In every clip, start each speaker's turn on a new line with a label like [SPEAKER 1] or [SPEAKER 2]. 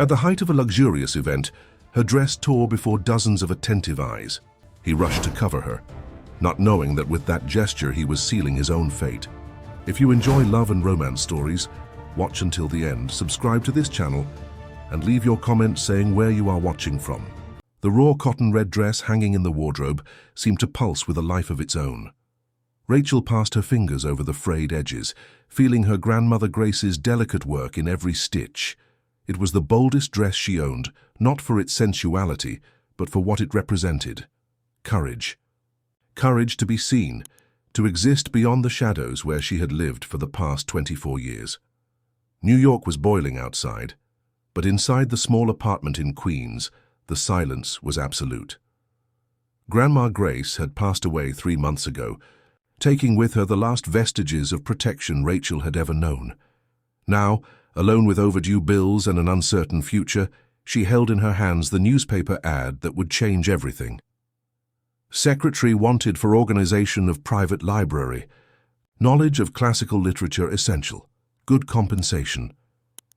[SPEAKER 1] At the height of a luxurious event, her dress tore before dozens of attentive eyes. He rushed to cover her, not knowing that with that gesture he was sealing his own fate. If you enjoy love and romance stories, watch until the end, subscribe to this channel, and leave your comment saying where you are watching from. The raw cotton red dress hanging in the wardrobe seemed to pulse with a life of its own. Rachel passed her fingers over the frayed edges, feeling her grandmother Grace's delicate work in every stitch. It was the boldest dress she owned, not for its sensuality, but for what it represented. Courage. Courage to be seen, to exist beyond the shadows where she had lived for the past 24 years. New York was boiling outside, but inside the small apartment in Queens, the silence was absolute. Grandma Grace had passed away 3 months ago, taking with her the last vestiges of protection Rachel had ever known. Now, alone with overdue bills and an uncertain future, she held in her hands the newspaper ad that would change everything. Secretary wanted for organization of private library. Knowledge of classical literature essential. Good compensation.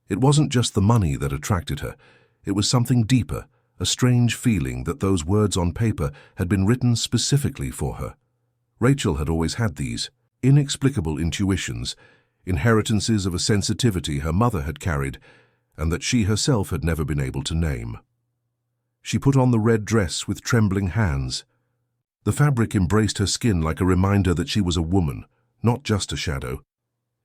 [SPEAKER 1] It wasn't just the money that attracted her. It was something deeper, a strange feeling that those words on paper had been written specifically for her. Rachel had always had these inexplicable intuitions, inheritances of a sensitivity her mother had carried and that she herself had never been able to name. She put on the red dress with trembling hands. The fabric embraced her skin like a reminder that she was a woman, not just a shadow.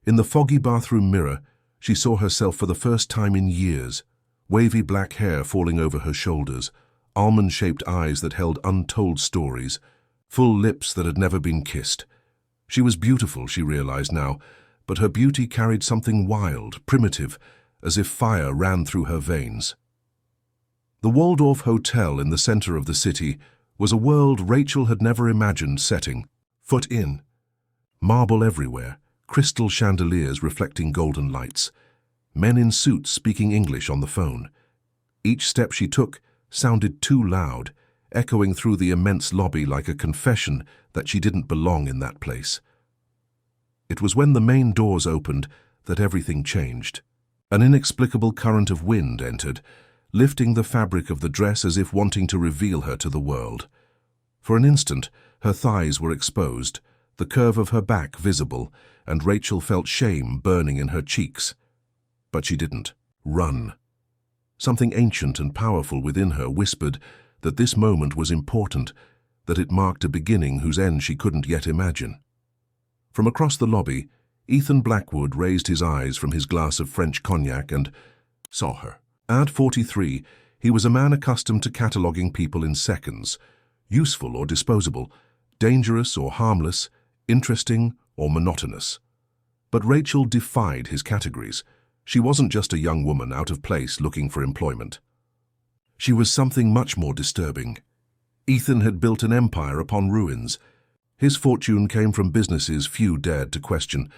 [SPEAKER 1] In the foggy bathroom mirror, she saw herself for the first time in years, wavy black hair falling over her shoulders, almond-shaped eyes that held untold stories, full lips that had never been kissed. She was beautiful, she realized now, but her beauty carried something wild, primitive, as if fire ran through her veins. The Waldorf Hotel in the center of the city was a world Rachel had never imagined setting foot in. Marble everywhere, crystal chandeliers reflecting golden lights, men in suits speaking English on the phone. Each step she took sounded too loud, echoing through the immense lobby like a confession that she didn't belong in that place. It was when the main doors opened that everything changed. An inexplicable current of wind entered, lifting the fabric of the dress as if wanting to reveal her to the world. For an instant, her thighs were exposed, the curve of her back visible, and Rachel felt shame burning in her cheeks. But she didn't run. Something ancient and powerful within her whispered that this moment was important, that it marked a beginning whose end she couldn't yet imagine. From across the lobby, Ethan Blackwood raised his eyes from his glass of French cognac and saw her. At 43, he was a man accustomed to cataloguing people in seconds, useful or disposable, dangerous or harmless, interesting or monotonous. But Rachel defied his categories. She wasn't just a young woman out of place looking for employment. She was something much more disturbing. Ethan had built an empire upon ruins. His fortune came from businesses few dared to question,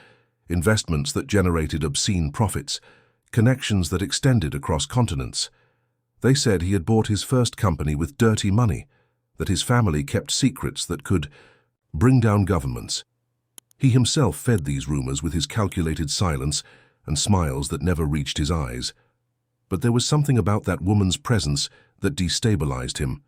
[SPEAKER 1] investments that generated obscene profits, connections that extended across continents. They said he had bought his first company with dirty money, that his family kept secrets that could bring down governments. He himself fed these rumors with his calculated silence and smiles that never reached his eyes. But there was something about that woman's presence that destabilized him.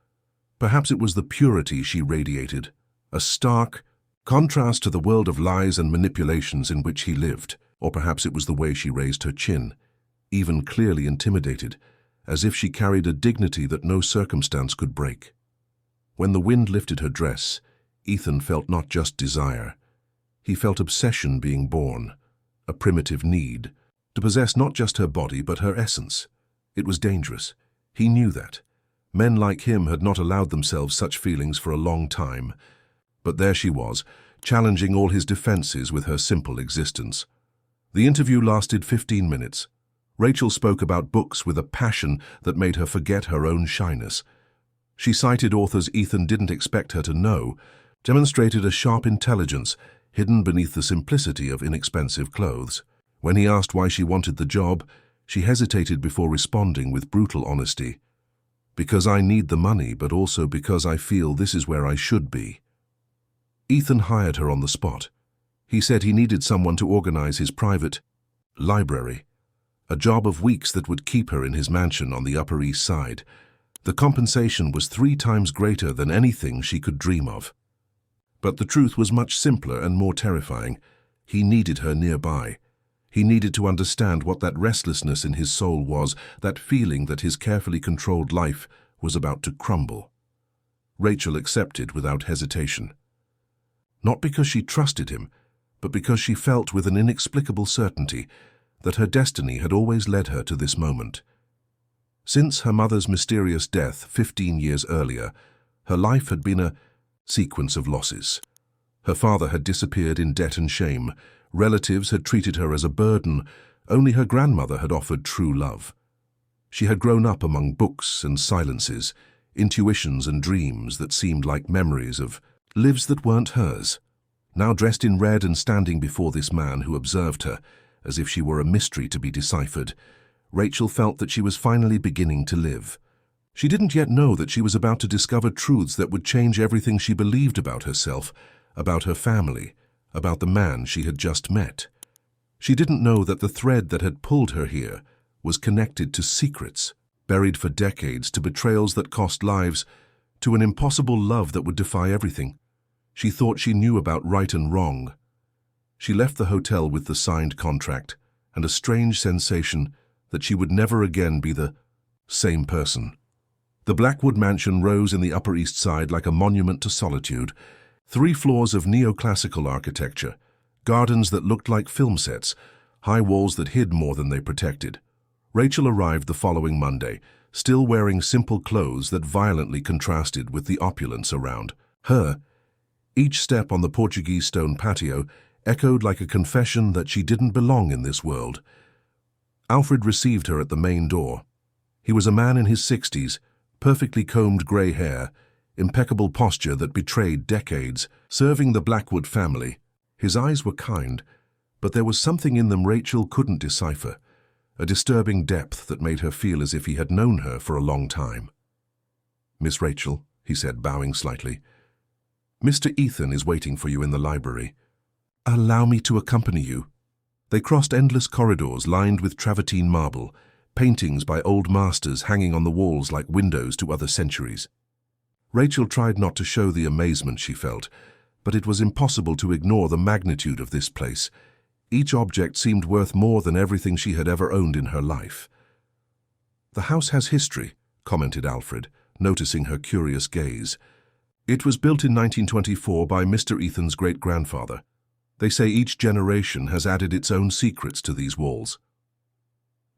[SPEAKER 1] Perhaps it was the purity she radiated, a stark contrast to the world of lies and manipulations in which he lived, or perhaps it was the way she raised her chin, even clearly intimidated, as if she carried a dignity that no circumstance could break. When the wind lifted her dress, Ethan felt not just desire. He felt obsession being born, a primitive need, to possess not just her body but her essence. It was dangerous. He knew that. Men like him had not allowed themselves such feelings for a long time. But there she was, challenging all his defenses with her simple existence. The interview lasted 15 minutes. Rachel spoke about books with a passion that made her forget her own shyness. She cited authors Ethan didn't expect her to know, demonstrated a sharp intelligence hidden beneath the simplicity of inexpensive clothes. When he asked why she wanted the job, she hesitated before responding with brutal honesty. Because I need the money, but also because I feel this is where I should be. Ethan hired her on the spot. He said he needed someone to organize his private library, a job of weeks that would keep her in his mansion on the Upper East Side. The compensation was 3 times greater than anything she could dream of. But the truth was much simpler and more terrifying. He needed her nearby. He needed to understand what that restlessness in his soul was, that feeling that his carefully controlled life was about to crumble. Rachel accepted without hesitation. Not because she trusted him, but because she felt with an inexplicable certainty that her destiny had always led her to this moment. Since her mother's mysterious death 15 years earlier, her life had been a sequence of losses. Her father had disappeared in debt and shame. Relatives had treated her as a burden. Only her grandmother had offered true love. She had grown up among books and silences, intuitions and dreams that seemed like memories of lives that weren't hers. Now dressed in red and standing before this man who observed her, as if she were a mystery to be deciphered, Rachel felt that she was finally beginning to live. She didn't yet know that she was about to discover truths that would change everything she believed about herself, about her family, about the man she had just met. She didn't know that the thread that had pulled her here was connected to secrets, buried for decades, to betrayals that cost lives, to an impossible love that would defy everything. She thought she knew about right and wrong. She left the hotel with the signed contract and a strange sensation that she would never again be the same person. The Blackwood mansion rose in the Upper East Side like a monument to solitude. 3 floors of neoclassical architecture, gardens that looked like film sets, high walls that hid more than they protected. Rachel arrived the following Monday, still wearing simple clothes that violently contrasted with the opulence around her. Each step on the Portuguese stone patio echoed like a confession that she didn't belong in this world. Alfred received her at the main door. He was a man in his 60s, perfectly combed grey hair, impeccable posture that betrayed decades, serving the Blackwood family. His eyes were kind, but there was something in them Rachel couldn't decipher, a disturbing depth that made her feel as if he had known her for a long time. "Miss Rachel," he said, bowing slightly, "Mr. Ethan is waiting for you in the library. Allow me to accompany you." They crossed endless corridors lined with travertine marble, paintings by old masters hanging on the walls like windows to other centuries. Rachel tried not to show the amazement she felt, but it was impossible to ignore the magnitude of this place. Each object seemed worth more than everything she had ever owned in her life. "The house has history," commented Alfred, noticing her curious gaze. "It was built in 1924 by Mr. Ethan's great-grandfather. They say each generation has added its own secrets to these walls."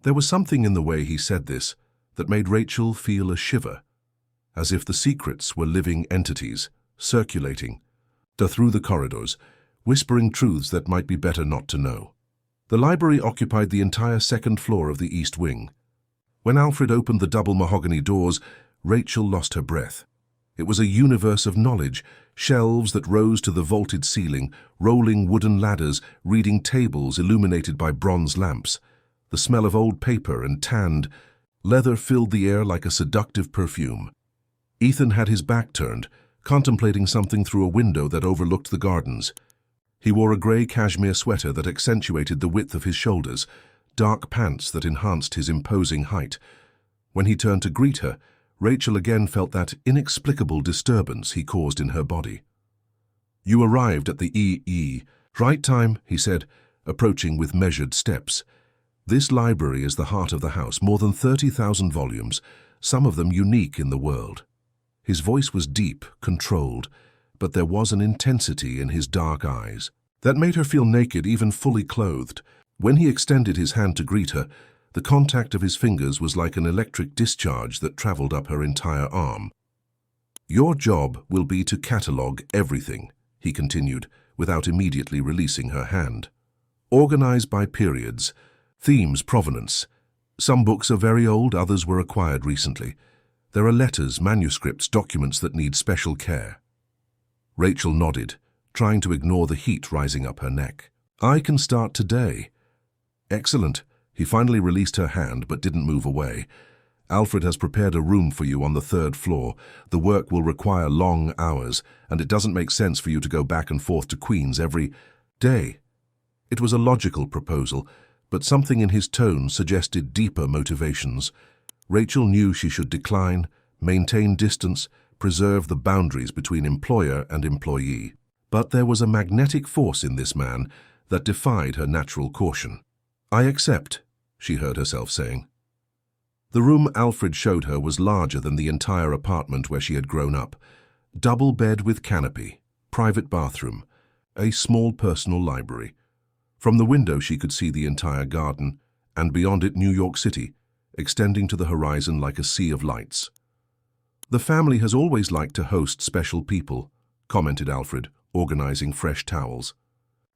[SPEAKER 1] There was something in the way he said this that made Rachel feel a shiver, as if the secrets were living entities, circulating through the corridors, whispering truths that might be better not to know. The library occupied the entire 2nd floor of the East Wing. When Alfred opened the double mahogany doors, Rachel lost her breath. It was a universe of knowledge, shelves that rose to the vaulted ceiling, rolling wooden ladders, reading tables illuminated by bronze lamps. The smell of old paper and tanned leather filled the air like a seductive perfume. Ethan had his back turned, contemplating something through a window that overlooked the gardens. He wore a grey cashmere sweater that accentuated the width of his shoulders, dark pants that enhanced his imposing height. When he turned to greet her, Rachel again felt that inexplicable disturbance he caused in her body. "You arrived at the right time," he said, approaching with measured steps. "This library is the heart of the house, more than 30,000 volumes, some of them unique in the world." His voice was deep, controlled, but there was an intensity in his dark eyes that made her feel naked, even fully clothed. When he extended his hand to greet her, the contact of his fingers was like an electric discharge that traveled up her entire arm. "Your job will be to catalogue everything," he continued, without immediately releasing her hand. "Organize by periods, themes, provenance. Some books are very old, others were acquired recently. There are letters, manuscripts, documents that need special care." Rachel nodded, trying to ignore the heat rising up her neck. "I can start today." "Excellent." He finally released her hand but didn't move away. "Alfred has prepared a room for you on the 3rd floor. The work will require long hours, and it doesn't make sense for you to go back and forth to Queens every day." It was a logical proposal, but something in his tone suggested deeper motivations. Rachel knew she should decline, maintain distance, preserve the boundaries between employer and employee. But there was a magnetic force in this man that defied her natural caution. "I accept," she heard herself saying. The room Alfred showed her was larger than the entire apartment where she had grown up. Double bed with canopy, private bathroom, a small personal library. From the window she could see the entire garden, and beyond it New York City, extending to the horizon like a sea of lights. "The family has always liked to host special people," commented Alfred, organizing fresh towels.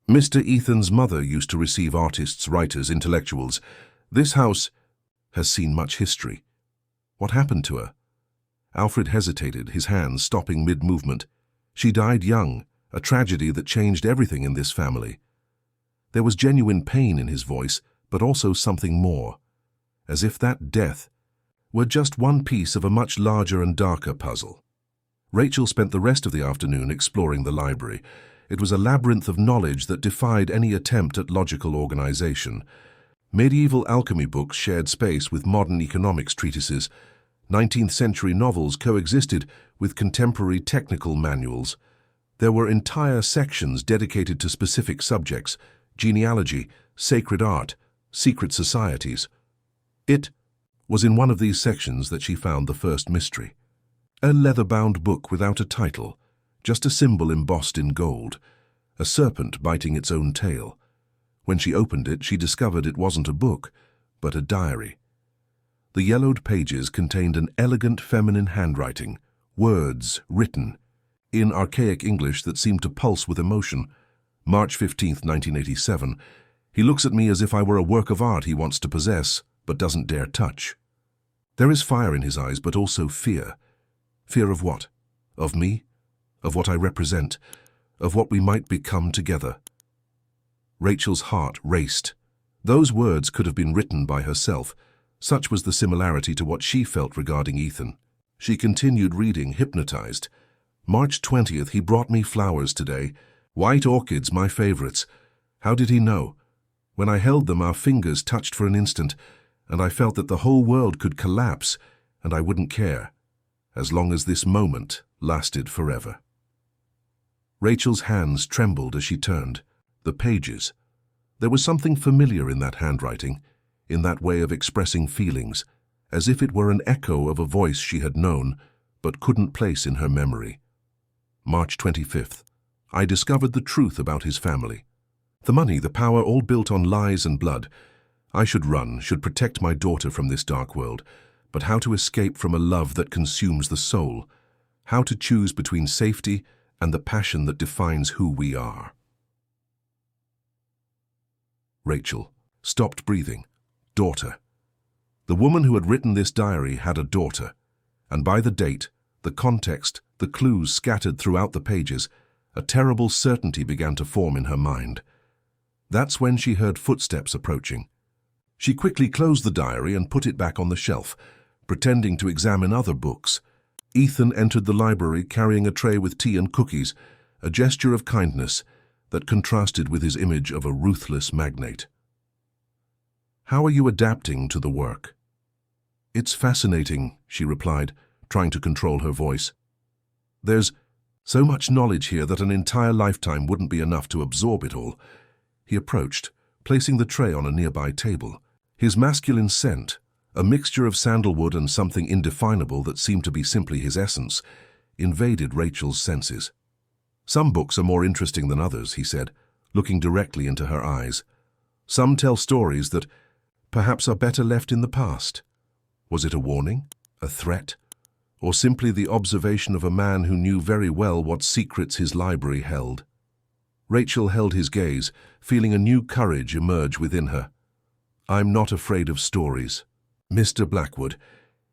[SPEAKER 1] "Mr. Ethan's mother used to receive artists, writers, intellectuals. This house has seen much history." "What happened to her?" Alfred hesitated, his hands stopping mid-movement. "She died young, a tragedy that changed everything in this family." There was genuine pain in his voice, but also something more, as if that death were just one piece of a much larger and darker puzzle. Rachel spent the rest of the afternoon exploring the library. It was a labyrinth of knowledge that defied any attempt at logical organization. Medieval alchemy books shared space with modern economics treatises. 19th-century novels coexisted with contemporary technical manuals. There were entire sections dedicated to specific subjects: genealogy, sacred art, secret societies. It was in one of these sections that she found the first mystery. A leather-bound book without a title, just a symbol embossed in gold, a serpent biting its own tail. When she opened it, she discovered it wasn't a book, but a diary. The yellowed pages contained an elegant feminine handwriting, words written in archaic English that seemed to pulse with emotion. March 15th, 1987. "He looks at me as if I were a work of art he wants to possess, but doesn't dare touch." There is fire in his eyes, but also fear. Fear of what? Of me? Of what I represent? Of what we might become together? Rachel's heart raced. Those words could have been written by herself. Such was the similarity to what she felt regarding Ethan. She continued reading, hypnotized. March 20th, "He brought me flowers today. White orchids, my favorites. How did he know? When I held them, our fingers touched for an instant, and I felt that the whole world could collapse, and I wouldn't care, as long as this moment lasted forever." Rachel's hands trembled as she turned. The pages. There was something familiar in that handwriting, in that way of expressing feelings, as if it were an echo of a voice she had known, but couldn't place in her memory. March 25th. "I discovered the truth about his family. The money, the power, all built on lies and blood. I should run, should protect my daughter from this dark world. But how to escape from a love that consumes the soul? How to choose between safety and the passion that defines who we are?" Rachel stopped breathing. Daughter. The woman who had written this diary had a daughter, and by the date, the context, the clues scattered throughout the pages, a terrible certainty began to form in her mind. That's when she heard footsteps approaching. She quickly closed the diary and put it back on the shelf, pretending to examine other books. Ethan entered the library carrying a tray with tea and cookies, a gesture of kindness that contrasted with his image of a ruthless magnate. "How are you adapting to the work?" "It's fascinating," she replied, trying to control her voice. "There's so much knowledge here that an entire lifetime wouldn't be enough to absorb it all." He approached, placing the tray on a nearby table. His masculine scent, a mixture of sandalwood and something indefinable that seemed to be simply his essence, invaded Rachel's senses. "Some books are more interesting than others," he said, looking directly into her eyes. "Some tell stories that perhaps are better left in the past." Was it a warning? A threat? Or simply the observation of a man who knew very well what secrets his library held? Rachel held his gaze, feeling a new courage emerge within her. "I'm not afraid of stories, Mr. Blackwood.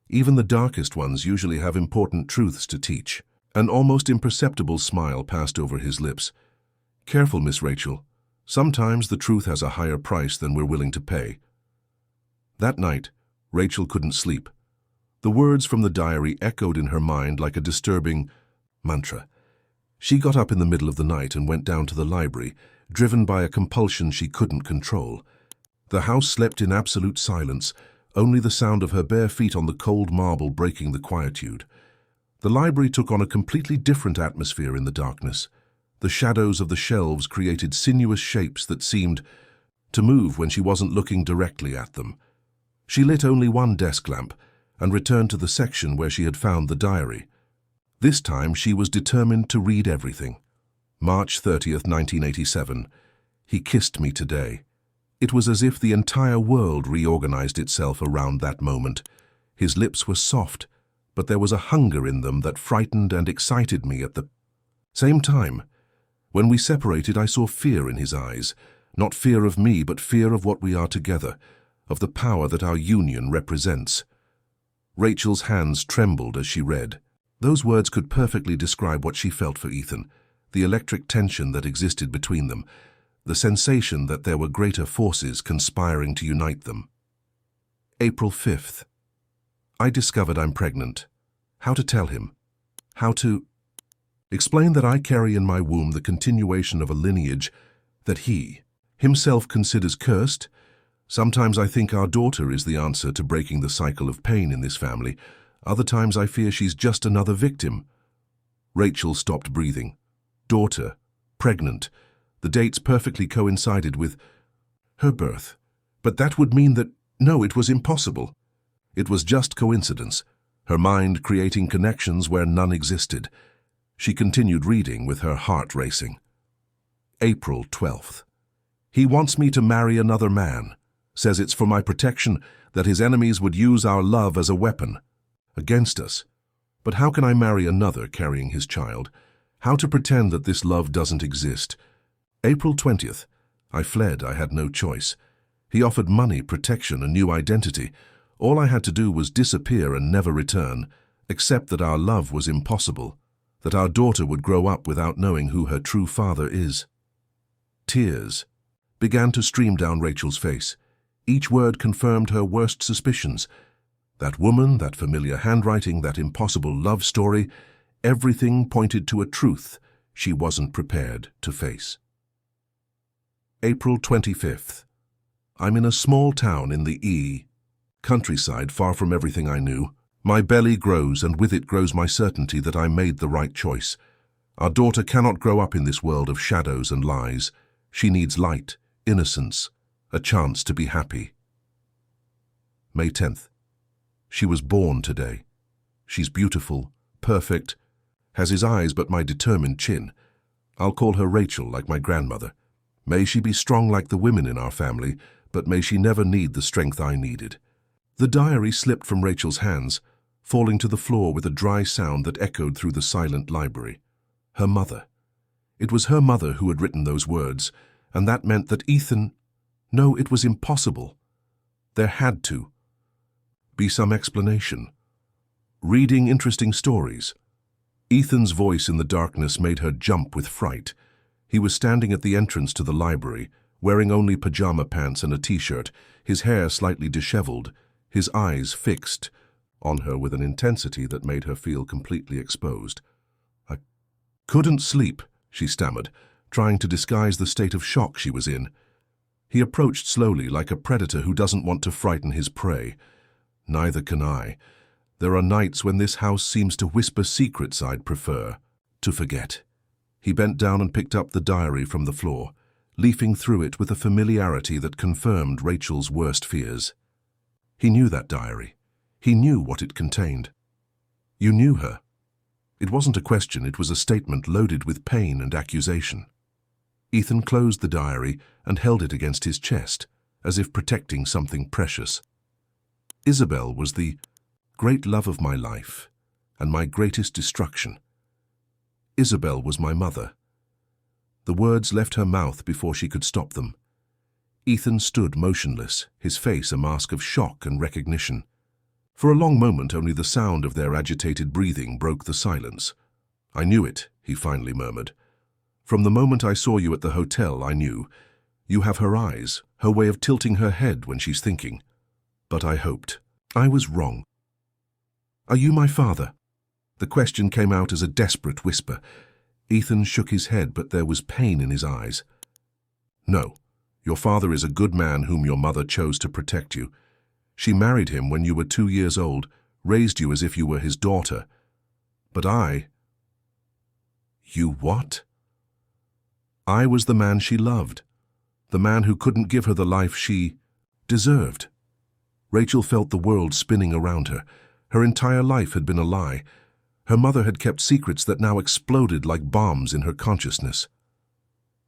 [SPEAKER 1] Even the darkest ones usually have important truths to teach." An almost imperceptible smile passed over his lips. "Careful, Miss Rachel. Sometimes the truth has a higher price than we're willing to pay." That night, Rachel couldn't sleep. The words from the diary echoed in her mind like a disturbing mantra. She got up in the middle of the night and went down to the library, driven by a compulsion she couldn't control. The house slept in absolute silence, only the sound of her bare feet on the cold marble breaking the quietude. The library took on a completely different atmosphere in the darkness. The shadows of the shelves created sinuous shapes that seemed to move when she wasn't looking directly at them. She lit only one desk lamp and returned to the section where she had found the diary. This time she was determined to read everything. March 30th, 1987. He kissed me today. It was as if the entire world reorganized itself around that moment. His lips were soft, but there was a hunger in them that frightened and excited me at the same time. When we separated, I saw fear in his eyes. Not fear of me, but fear of what we are together, of the power that our union represents. Rachel's hands trembled as she read. Those words could perfectly describe what she felt for Ethan, the electric tension that existed between them, the sensation that there were greater forces conspiring to unite them. April 5th. I discovered I'm pregnant. How to tell him? How to explain that I carry in my womb the continuation of a lineage that he himself considers cursed? Sometimes I think our daughter is the answer to breaking the cycle of pain in this family. Other times I fear she's just another victim. Rachel stopped breathing. Daughter, pregnant. The dates perfectly coincided with her birth. But that would mean that, no, it was impossible. It was just coincidence, her mind creating connections where none existed. She continued reading with her heart racing. April 12th. He wants me to marry another man. Says it's for my protection, that his enemies would use our love as a weapon against us. But how can I marry another carrying his child? How to pretend that this love doesn't exist? April 20th. I fled. I had no choice. He offered money, protection, a new identity. All I had to do was disappear and never return, accept that our love was impossible, that our daughter would grow up without knowing who her true father is. Tears began to stream down Rachel's face. Each word confirmed her worst suspicions. That woman, that familiar handwriting, that impossible love story, everything pointed to a truth she wasn't prepared to face. April 25th. I'm in a small town in the countryside, far from everything I knew. My belly grows, and with it grows my certainty that I made the right choice. Our daughter cannot grow up in this world of shadows and lies. She needs light, innocence, a chance to be happy. May 10th. She was born today. She's beautiful, perfect, has his eyes but my determined chin. I'll call her Rachel, like my grandmother. May she be strong like the women in our family, but may she never need the strength I needed. The diary slipped from Rachel's hands, falling to the floor with a dry sound that echoed through the silent library. Her mother. It was her mother who had written those words, and that meant that Ethan... No, it was impossible. There had to be some explanation. Reading interesting stories. Ethan's voice in the darkness made her jump with fright. He was standing at the entrance to the library, wearing only pajama pants and a t-shirt, his hair slightly disheveled, his eyes fixed on her with an intensity that made her feel completely exposed. I couldn't sleep, she stammered, trying to disguise the state of shock she was in. He approached slowly, like a predator who doesn't want to frighten his prey. Neither can I. There are nights when this house seems to whisper secrets I'd prefer to forget. He bent down and picked up the diary from the floor, leafing through it with a familiarity that confirmed Rachel's worst fears. He knew that diary. He knew what it contained. You knew her. It wasn't a question, it was a statement loaded with pain and accusation. Ethan closed the diary and held it against his chest, as if protecting something precious. Isabel was the great love of my life and my greatest destruction. Isabel was my mother. The words left her mouth before she could stop them. Ethan stood motionless, his face a mask of shock and recognition. For a long moment, only the sound of their agitated breathing broke the silence. I knew it, he finally murmured. From the moment I saw you at the hotel, I knew. You have her eyes, her way of tilting her head when she's thinking. But I hoped. I was wrong. Are you my father? The question came out as a desperate whisper. Ethan shook his head, but there was pain in his eyes. No, Your father is a good man whom your mother chose to protect you. She married him when you were 2 years old, raised you as if you were his daughter. But I... You what? I was the man she loved, the man who couldn't give her the life she deserved. Rachel felt the world spinning around her. Her entire life had been a lie. Her mother had kept secrets that now exploded like bombs in her consciousness.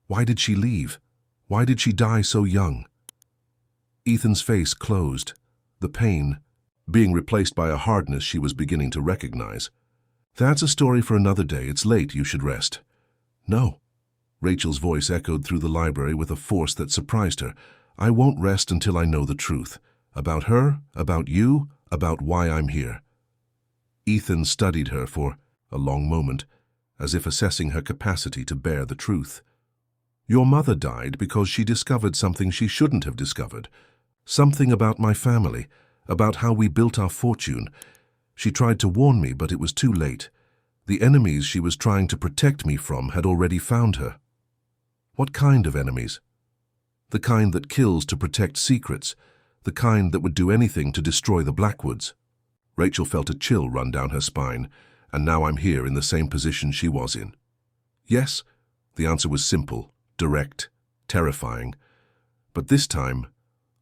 [SPEAKER 1] Why did she leave? Why did she die so young? Ethan's face closed, the pain being replaced by a hardness she was beginning to recognize. That's a story for another day. It's late. You should rest. No. Rachel's voice echoed through the library with a force that surprised her. I won't rest until I know the truth. About her, about you, about why I'm here. Ethan studied her for a long moment, as if assessing her capacity to bear the truth. Your mother died because she discovered something she shouldn't have discovered. Something about my family, about how we built our fortune. She tried to warn me, but it was too late. The enemies she was trying to protect me from had already found her. What kind of enemies? The kind that kills to protect secrets, the kind that would do anything to destroy the Blackwoods. Rachel felt a chill run down her spine, and now I'm here in the same position she was in. Yes, the answer was simple, direct, terrifying. But this time,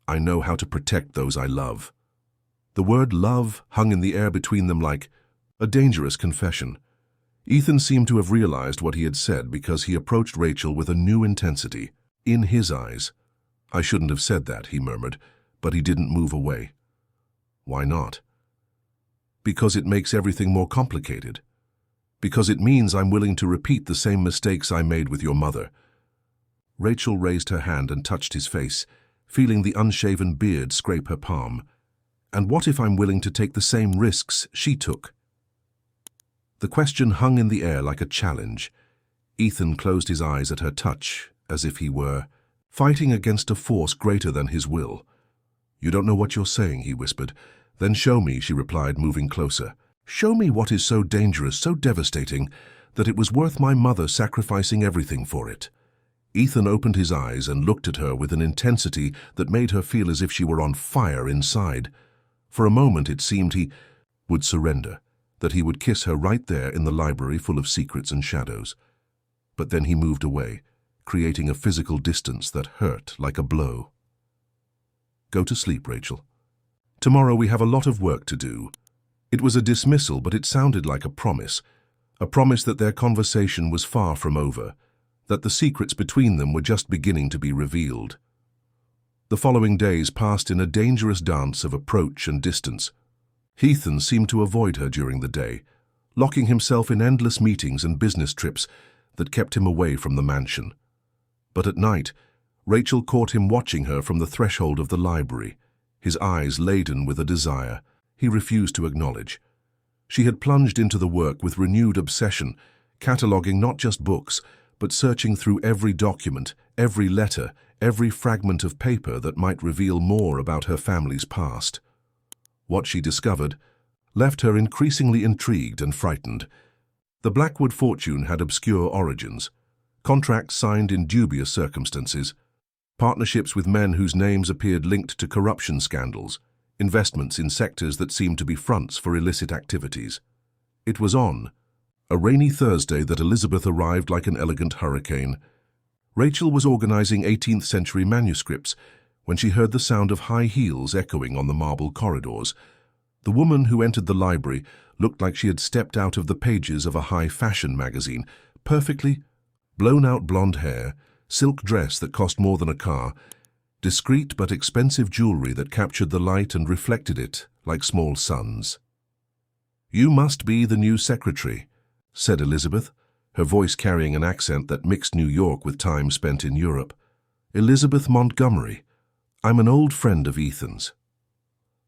[SPEAKER 1] I know how to protect those I love. The word love hung in the air between them like a dangerous confession. Ethan seemed to have realized what he had said because he approached Rachel with a new intensity. In his eyes. I shouldn't have said that, he murmured, but he didn't move away. Why not? Because it makes everything more complicated. Because it means I'm willing to repeat the same mistakes I made with your mother. Rachel raised her hand and touched his face, feeling the unshaven beard scrape her palm. And what if I'm willing to take the same risks she took? The question hung in the air like a challenge. Ethan closed his eyes at her touch, as if he were fighting against a force greater than his will. You don't know what you're saying, he whispered. Then show me, she replied, moving closer. Show me what is so dangerous, so devastating, that it was worth my mother sacrificing everything for it. Ethan opened his eyes and looked at her with an intensity that made her feel as if she were on fire inside. For a moment it seemed he would surrender, that he would kiss her right there in the library full of secrets and shadows. But then he moved away, creating a physical distance that hurt like a blow. Go to sleep, Rachel. Tomorrow we have a lot of work to do. It was a dismissal, but it sounded like a promise that their conversation was far from over, that the secrets between them were just beginning to be revealed. The following days passed in a dangerous dance of approach and distance. Ethan seemed to avoid her during the day, locking himself in endless meetings and business trips that kept him away from the mansion. But at night, Rachel caught him watching her from the threshold of the library, his eyes laden with a desire he refused to acknowledge. She had plunged into the work with renewed obsession, cataloguing not just books, but searching through every document, every letter, every fragment of paper that might reveal more about her family's past. What she discovered left her increasingly intrigued and frightened. The Blackwood fortune had obscure origins, contracts signed in dubious circumstances, partnerships with men whose names appeared linked to corruption scandals, investments in sectors that seemed to be fronts for illicit activities. It was on a rainy Thursday that Elizabeth arrived like an elegant hurricane. Rachel was organizing 18th century manuscripts when she heard the sound of high heels echoing on the marble corridors. The woman who entered the library looked like she had stepped out of the pages of a high fashion magazine, perfectly blown-out blonde hair, silk dress that cost more than a car, discreet but expensive jewelry that captured the light and reflected it like small suns. "You must be the new secretary," said Elizabeth, her voice carrying an accent that mixed New York with time spent in Europe. "Elizabeth Montgomery. I'm an old friend of Ethan's."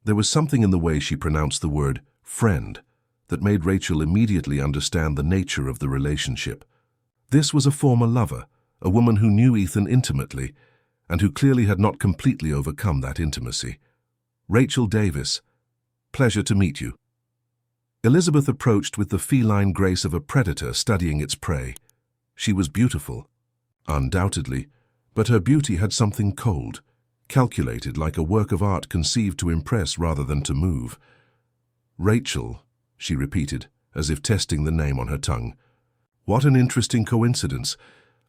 [SPEAKER 1] There was something in the way she pronounced the word friend that made Rachel immediately understand the nature of the relationship. This was a former lover, a woman who knew Ethan intimately, and who clearly had not completely overcome that intimacy. "Rachel Davis, pleasure to meet you." Elizabeth approached with the feline grace of a predator studying its prey. She was beautiful, undoubtedly, But her beauty had something cold, calculated like a work of art conceived to impress rather than to move. Rachel, she repeated, as if testing the name on her tongue. What an interesting coincidence.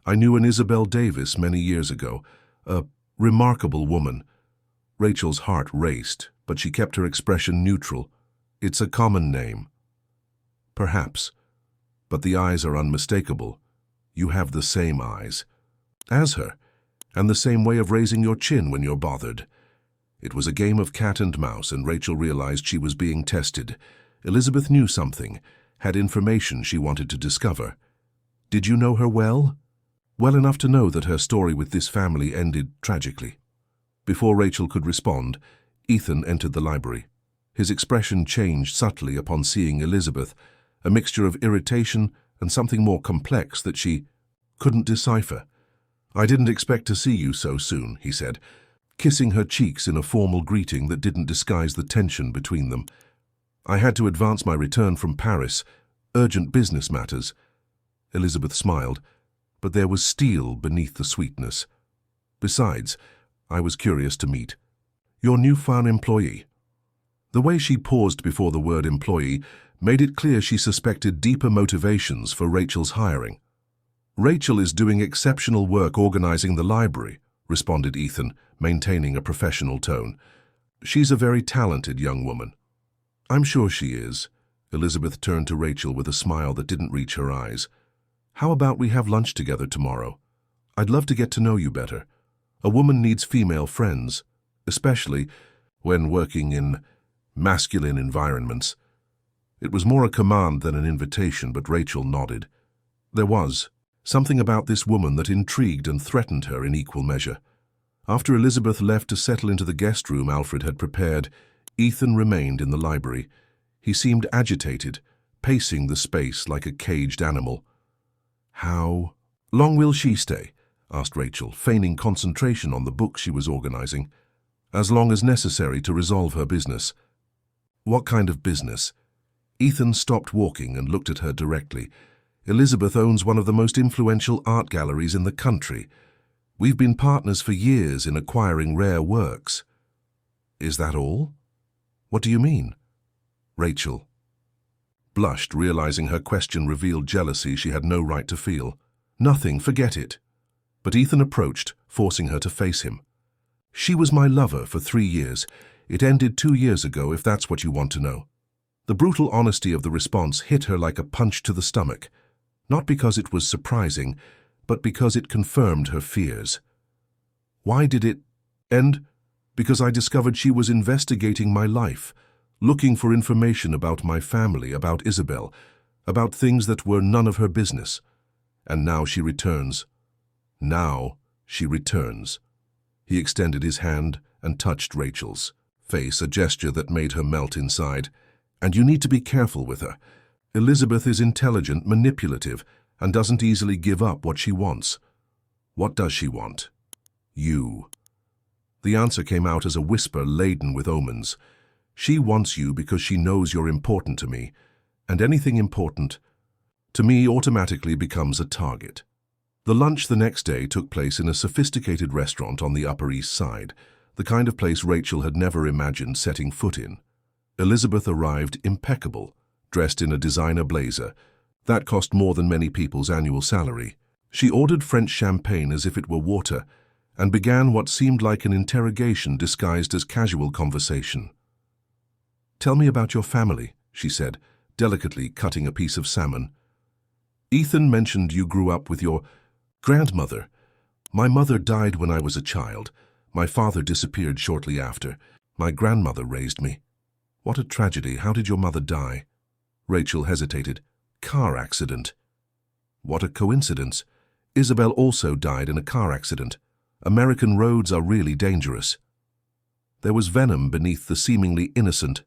[SPEAKER 1] I knew an Isabel Davis many years ago, a remarkable woman. Rachel's heart raced, but she kept her expression neutral. It's a common name. Perhaps. But the eyes are unmistakable. You have the same eyes. As her, and the same way of raising your chin when you're bothered. It was a game of cat and mouse, and Rachel realized she was being tested. Elizabeth knew something, had information she wanted to discover. Did you know her well? Well enough to know that her story with this family ended tragically. Before Rachel could respond, Ethan entered the library. His expression changed subtly upon seeing Elizabeth, a mixture of irritation and something more complex that she couldn't decipher. I didn't expect to see you so soon, he said, kissing her cheeks in a formal greeting that didn't disguise the tension between them. I had to advance my return from Paris, urgent business matters. Elizabeth smiled, but there was steel beneath the sweetness. Besides, I was curious to meet your newfound employee. The way she paused before the word employee made it clear she suspected deeper motivations for Rachel's hiring. Rachel is doing exceptional work organizing the library, responded Ethan, maintaining a professional tone. She's a very talented young woman. I'm sure she is. Elizabeth turned to Rachel with a smile that didn't reach her eyes. How about we have lunch together tomorrow? I'd love to get to know you better. A woman needs female friends, especially when working in masculine environments. It was more a command than an invitation, but Rachel nodded. There was something about this woman that intrigued and threatened her in equal measure. After Elizabeth left to settle into the guest room Alfred had prepared, Ethan remained in the library. He seemed agitated, pacing the space like a caged animal. How long will she stay? Asked Rachel, feigning concentration on the book she was organizing. As long as necessary to resolve her business. What kind of business? Ethan stopped walking and looked at her directly. Elizabeth owns one of the most influential art galleries in the country. We've been partners for years in acquiring rare works. Is that all? What do you mean? Rachel blushed, realizing her question revealed jealousy she had no right to feel. Nothing, forget it. But Ethan approached, forcing her to face him. She was my lover for 3 years. It ended 2 years ago, if that's what you want to know. The brutal honesty of the response hit her like a punch to the stomach. Not because it was surprising, but because it confirmed her fears. Why did it end? Because I discovered she was investigating my life, looking for information about my family, about Isabel, about things that were none of her business. And now she returns. Now she returns. He extended his hand and touched Rachel's face, a gesture that made her melt inside. And you need to be careful with her. Elizabeth is intelligent, manipulative, and doesn't easily give up what she wants. What does she want? You. The answer came out as a whisper laden with omens. She wants you because she knows you're important to me, and anything important, to me, automatically becomes a target. The lunch the next day took place in a sophisticated restaurant on the Upper East Side, the kind of place Rachel had never imagined setting foot in. Elizabeth arrived impeccable, dressed in a designer blazer. That cost more than many people's annual salary. She ordered French champagne as if it were water, and began what seemed like an interrogation disguised as casual conversation. "Tell me about your family," she said, delicately cutting a piece of salmon. "Ethan mentioned you grew up with your grandmother. My mother died when I was a child. My father disappeared shortly after. My grandmother raised me." "What a tragedy. How did your mother die?" Rachel hesitated. "Car accident." "What a coincidence. Isabel also died in a car accident. American roads are really dangerous." There was venom beneath the seemingly innocent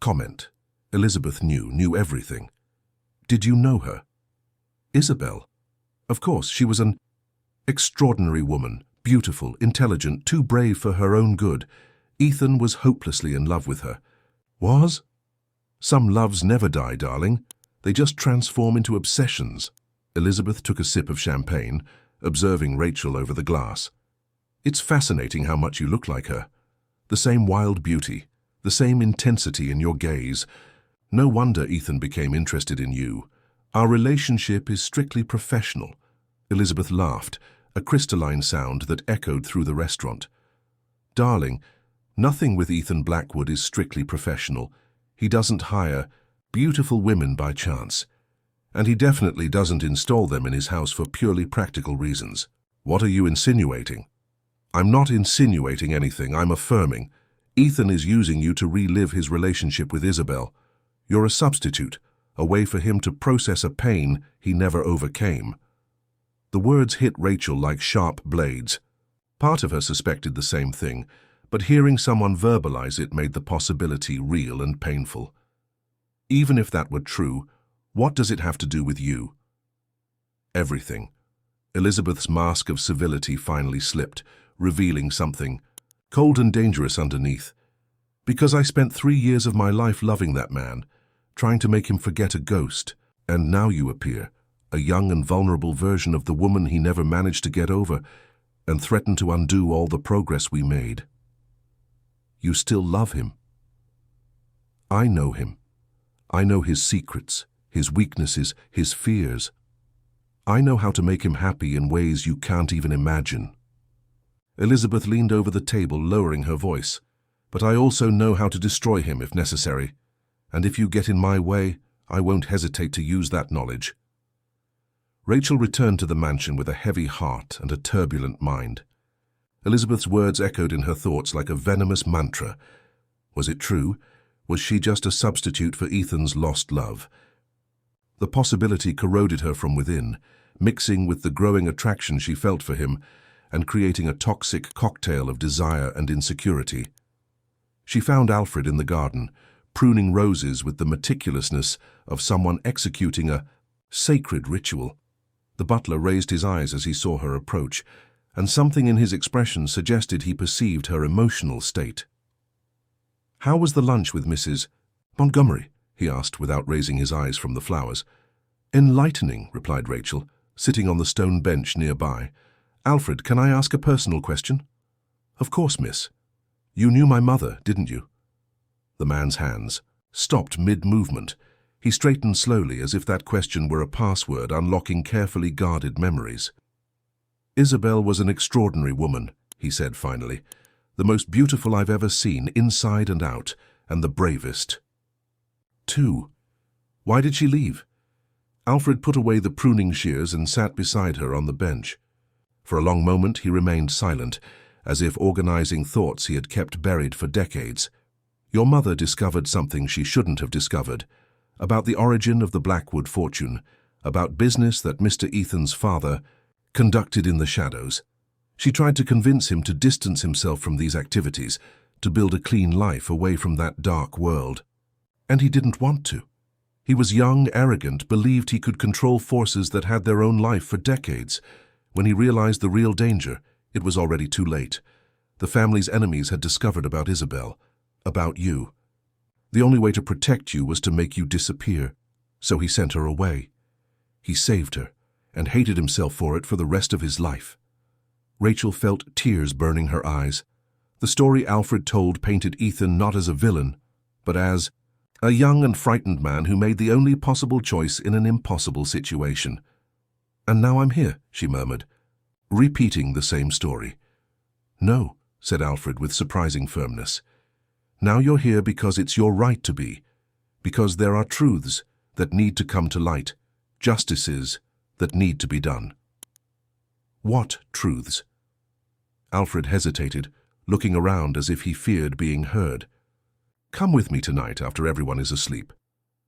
[SPEAKER 1] comment. Elizabeth knew everything. "Did you know her?" "Isabel? Of course, she was an extraordinary woman, beautiful, intelligent, too brave for her own good. Ethan was hopelessly in love with her." "Was?" "Some loves never die, darling. They just transform into obsessions." Elizabeth took a sip of champagne, observing Rachel over the glass. "It's fascinating how much you look like her. The same wild beauty, the same intensity in your gaze. No wonder Ethan became interested in you. Our relationship is strictly professional." Elizabeth laughed, a crystalline sound that echoed through the restaurant. "Darling, nothing with Ethan Blackwood is strictly professional. He doesn't hire beautiful women by chance. And he definitely doesn't install them in his house for purely practical reasons." "What are you insinuating?" "I'm not insinuating anything, I'm affirming. Ethan is using you to relive his relationship with Isabel. You're a substitute, a way for him to process a pain he never overcame." The words hit Rachel like sharp blades. Part of her suspected the same thing, but hearing someone verbalize it made the possibility real and painful. Even if that were true, what does it have to do with you? Everything. Elizabeth's mask of civility finally slipped, revealing something cold and dangerous underneath. "Because I spent 3 years of my life loving that man, trying to make him forget a ghost, and now you appear, a young and vulnerable version of the woman he never managed to get over, and threaten to undo all the progress we made. You still love him." "I know him. I know his secrets, his weaknesses, his fears. I know how to make him happy in ways you can't even imagine." Elizabeth leaned over the table, lowering her voice. "But I also know how to destroy him if necessary. And if you get in my way, I won't hesitate to use that knowledge." Rachel returned to the mansion with a heavy heart and a turbulent mind. Elizabeth's words echoed in her thoughts like a venomous mantra. Was it true? Was she just a substitute for Ethan's lost love? The possibility corroded her from within, mixing with the growing attraction she felt for him and creating a toxic cocktail of desire and insecurity. She found Alfred in the garden, pruning roses with the meticulousness of someone executing a sacred ritual. The butler raised his eyes as he saw her approach, and something in his expression suggested he perceived her emotional state. "How was the lunch with Mrs. Montgomery?" he asked without raising his eyes from the flowers. "Enlightening," replied Rachel, sitting on the stone bench nearby. "Alfred, can I ask a personal question?" "Of course, miss. You knew my mother, didn't you?" The man's hands stopped mid-movement. He straightened slowly as if that question were a password unlocking carefully guarded memories. "Isabel was an extraordinary woman," he said finally. "The most beautiful I've ever seen, inside and out, and the bravest." 2. Why did she leave? Alfred put away the pruning shears and sat beside her on the bench. For a long moment he remained silent, as if organizing thoughts he had kept buried for decades. "Your mother discovered something she shouldn't have discovered, about the origin of the Blackwood fortune, about business that Mr. Ethan's father conducted in the shadows. She tried to convince him to distance himself from these activities, to build a clean life away from that dark world. And he didn't want to. He was young, arrogant, believed he could control forces that had their own life for decades. When he realized the real danger, it was already too late. The family's enemies had discovered about Isabel, about you. The only way to protect you was to make you disappear, so he sent her away. He saved her, and hated himself for it for the rest of his life." Rachel felt tears burning her eyes. The story Alfred told painted Ethan not as a villain, but as a young and frightened man who made the only possible choice in an impossible situation. "And now I'm here," she murmured, repeating the same story. "No," said Alfred with surprising firmness. "Now you're here because it's your right to be, because there are truths that need to come to light, justices that need to be done." "What truths?" Alfred hesitated, looking around as if he feared being heard. "Come with me tonight after everyone is asleep.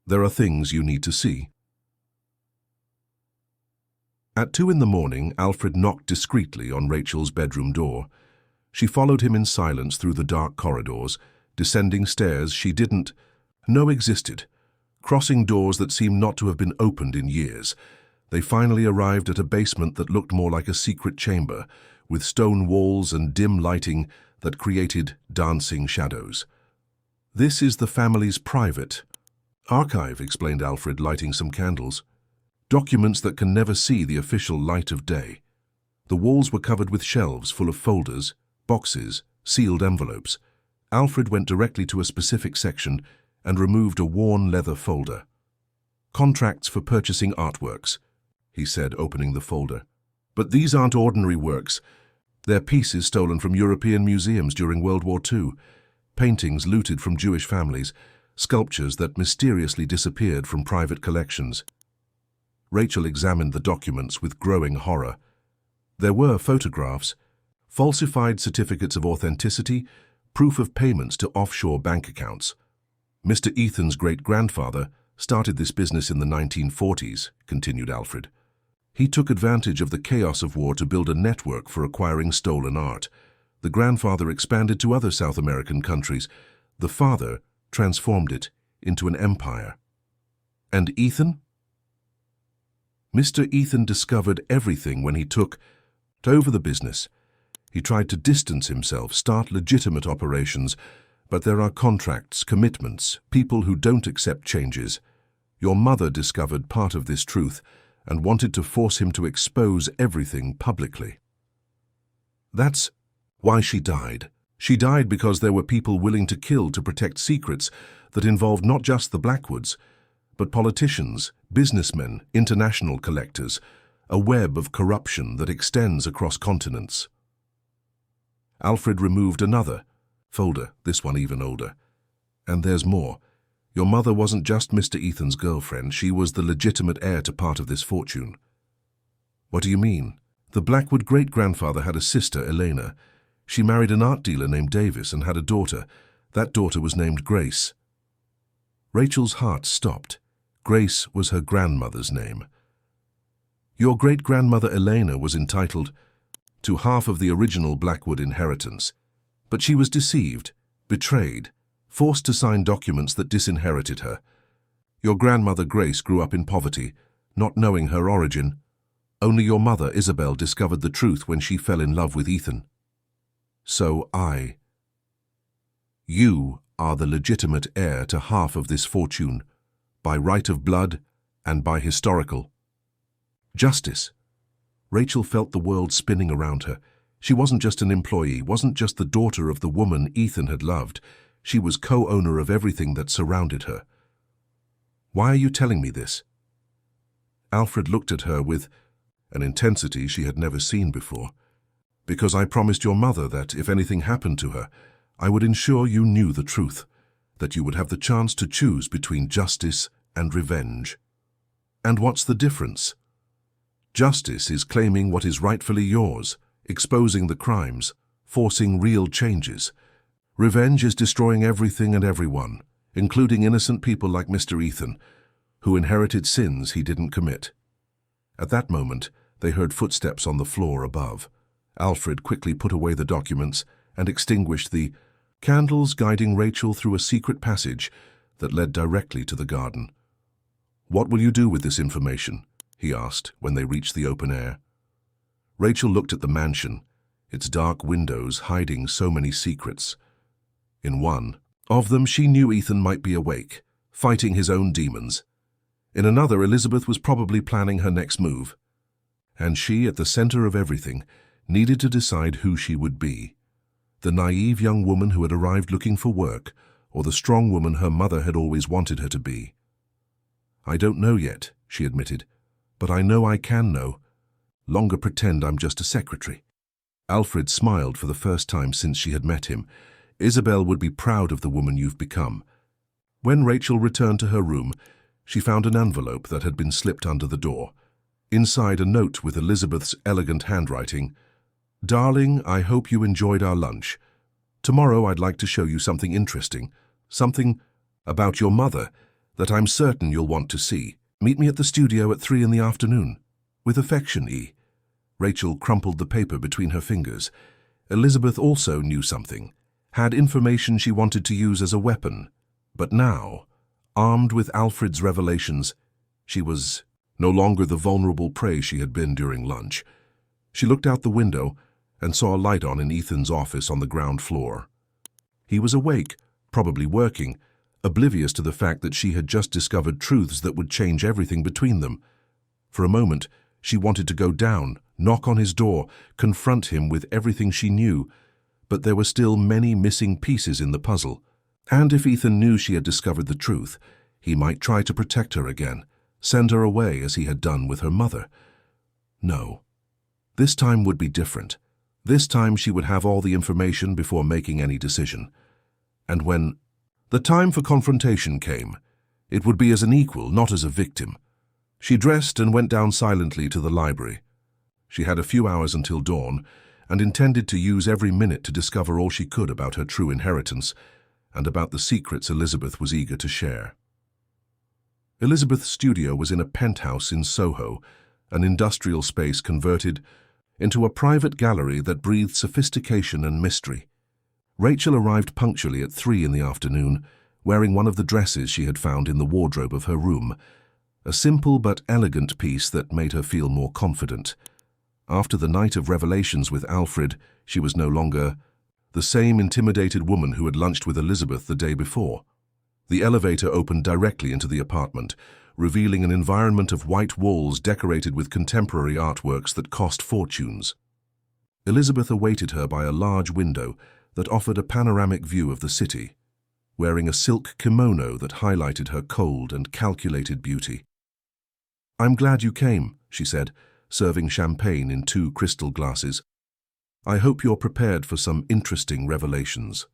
[SPEAKER 1] There are things you need to see." At 2 in the morning, Alfred knocked discreetly on Rachel's bedroom door. She followed him in silence through the dark corridors, descending stairs she didn't know existed, crossing doors that seemed not to have been opened in years. They finally arrived at a basement that looked more like a secret chamber, with stone walls and dim lighting that created dancing shadows. "This is the family's private archive," explained Alfred, lighting some candles. "Documents that can never see the official light of day." The walls were covered with shelves full of folders, boxes, sealed envelopes. Alfred went directly to a specific section and removed a worn leather folder. "Contracts for purchasing artworks," he said, opening the folder. "But these aren't ordinary works. They're pieces stolen from European museums during World War II, paintings looted from Jewish families, sculptures that mysteriously disappeared from private collections." Rachel examined the documents with growing horror. There were photographs, falsified certificates of authenticity, proof of payments to offshore bank accounts. "Mr. Ethan's great-grandfather started this business in the 1940s, continued Alfred. "He took advantage of the chaos of war to build a network for acquiring stolen art. The grandfather expanded to other South American countries. The father transformed it into an empire." "And Ethan?" "Mr. Ethan discovered everything when he took over the business. He tried to distance himself, start legitimate operations, but there are contracts, commitments, people who don't accept changes. Your mother discovered part of this truth and wanted to force him to expose everything publicly. That's why she died. She died because there were people willing to kill to protect secrets that involved not just the Blackwoods, but politicians, businessmen, international collectors, a web of corruption that extends across continents." Alfred removed another folder, this one even older. "And there's more. Your mother wasn't just Mr. Ethan's girlfriend, she was the legitimate heir to part of this fortune." "What do you mean?" "The Blackwood great-grandfather had a sister, Elena. She married an art dealer named Davis and had a daughter. That daughter was named Grace." Rachel's heart stopped. Grace was her grandmother's name. "Your great-grandmother Elena was entitled to half of the original Blackwood inheritance, but she was deceived, betrayed, forced to sign documents that disinherited her. Your grandmother Grace grew up in poverty, not knowing her origin. Only your mother Isabel discovered the truth when she fell in love with Ethan. So you are the legitimate heir to half of this fortune, by right of blood and by historical justice." Rachel felt the world spinning around her. She wasn't just an employee, wasn't just the daughter of the woman Ethan had loved. She was co-owner of everything that surrounded her. "Why are you telling me this?" Alfred looked at her with an intensity she had never seen before. "Because I promised your mother that if anything happened to her, I would ensure you knew the truth, that you would have the chance to choose between justice and revenge." "And what's the difference?" "Justice is claiming what is rightfully yours, exposing the crimes, forcing real changes. Revenge is destroying everything and everyone, including innocent people like Mr. Ethan, who inherited sins he didn't commit." At that moment, they heard footsteps on the floor above. Alfred quickly put away the documents and extinguished the candles, guiding Rachel through a secret passage that led directly to the garden. "What will you do with this information?" he asked when they reached the open air. Rachel looked at the mansion, its dark windows hiding so many secrets. In one of them, she knew Ethan might be awake, fighting his own demons. In another, Elizabeth was probably planning her next move. And she, at the center of everything, needed to decide who she would be. The naive young woman who had arrived looking for work, or the strong woman her mother had always wanted her to be. "I don't know yet," she admitted, "but I know I can know. Longer pretend I'm just a secretary." Alfred smiled for the first time since she had met him. "Isabel would be proud of the woman you've become." When Rachel returned to her room, she found an envelope that had been slipped under the door. Inside, a note with Elizabeth's elegant handwriting. "Darling, I hope you enjoyed our lunch. Tomorrow I'd like to show you something interesting, something about your mother that I'm certain you'll want to see. Meet me at the studio at 3 in the afternoon. With affection, E." Rachel crumpled the paper between her fingers. Elizabeth also knew something, had information she wanted to use as a weapon. But now, armed with Alfred's revelations, she was no longer the vulnerable prey she had been during lunch. She looked out the window and saw a light on in Ethan's office on the ground floor. He was awake, probably working, oblivious to the fact that she had just discovered truths that would change everything between them. For a moment, She wanted to go down, knock on his door, confront him with everything she knew, but there were still many missing pieces in the puzzle. And if Ethan knew she had discovered the truth, he might try to protect her again, send her away as he had done with her mother. No. This time would be different. This time she would have all the information before making any decision. And when the time for confrontation came, it would be as an equal, not as a victim. She dressed and went down silently to the library. She had a few hours until dawn, and intended to use every minute to discover all she could about her true inheritance and about the secrets Elizabeth was eager to share. Elizabeth's studio was in a penthouse in Soho, an industrial space converted into a private gallery that breathed sophistication and mystery. Rachel arrived punctually at 3 in the afternoon, wearing one of the dresses she had found in the wardrobe of her room, a simple but elegant piece that made her feel more confident. After the night of revelations with Alfred, she was no longer the same intimidated woman who had lunched with Elizabeth the day before. The elevator opened directly into the apartment, revealing an environment of white walls decorated with contemporary artworks that cost fortunes. Elizabeth awaited her by a large window that offered a panoramic view of the city, wearing a silk kimono that highlighted her cold and calculated beauty. "I'm glad you came," she said, serving champagne in 2 crystal glasses. "I hope you're prepared for some interesting revelations."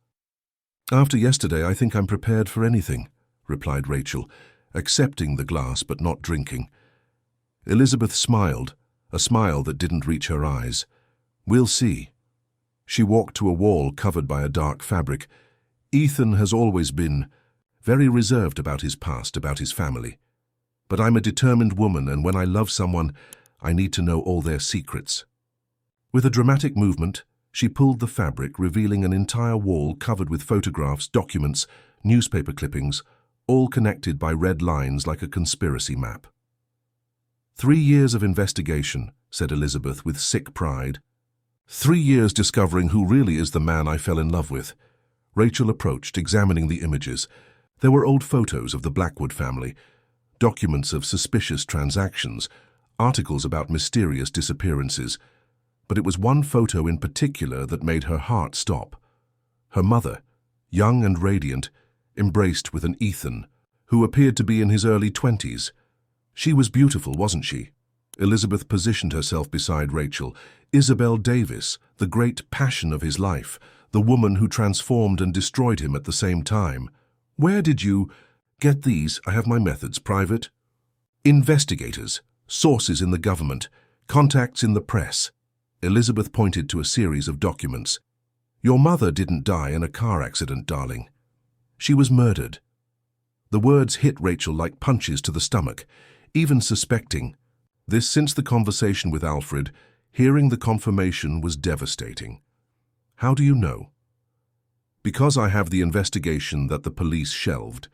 [SPEAKER 1] "After yesterday, I think I'm prepared for anything," replied Rachel, accepting the glass but not drinking. Elizabeth smiled, a smile that didn't reach her eyes. "We'll see." She walked to a wall covered by a dark fabric. "Ethan has always been very reserved about his past, about his family. But I'm a determined woman, and when I love someone, I need to know all their secrets." With a dramatic movement, she pulled the fabric, revealing an entire wall covered with photographs, documents, newspaper clippings, all connected by red lines like a conspiracy map. 3 years of investigation," said Elizabeth with sick pride. 3 years discovering who really is the man I fell in love with." Rachel approached, examining the images. There were old photos of the Blackwood family, documents of suspicious transactions, articles about mysterious disappearances. But it was one photo in particular that made her heart stop. Her mother, young and radiant, embraced with an Ethan, who appeared to be in his early 20s. She was beautiful, wasn't she? Elizabeth positioned herself beside Rachel. Isabel Davis, the great passion of his life, the woman who transformed and destroyed him at the same time. "Where did you get these? I have my methods. Private investigators, sources in the government, contacts in the press." Elizabeth pointed to a series of documents. "Your mother didn't die in a car accident, darling. She was murdered." The words hit Rachel like punches to the stomach, even suspecting this since the conversation with Alfred. Hearing the confirmation was devastating. "How do you know?" "Because I have the investigation that the police shelved.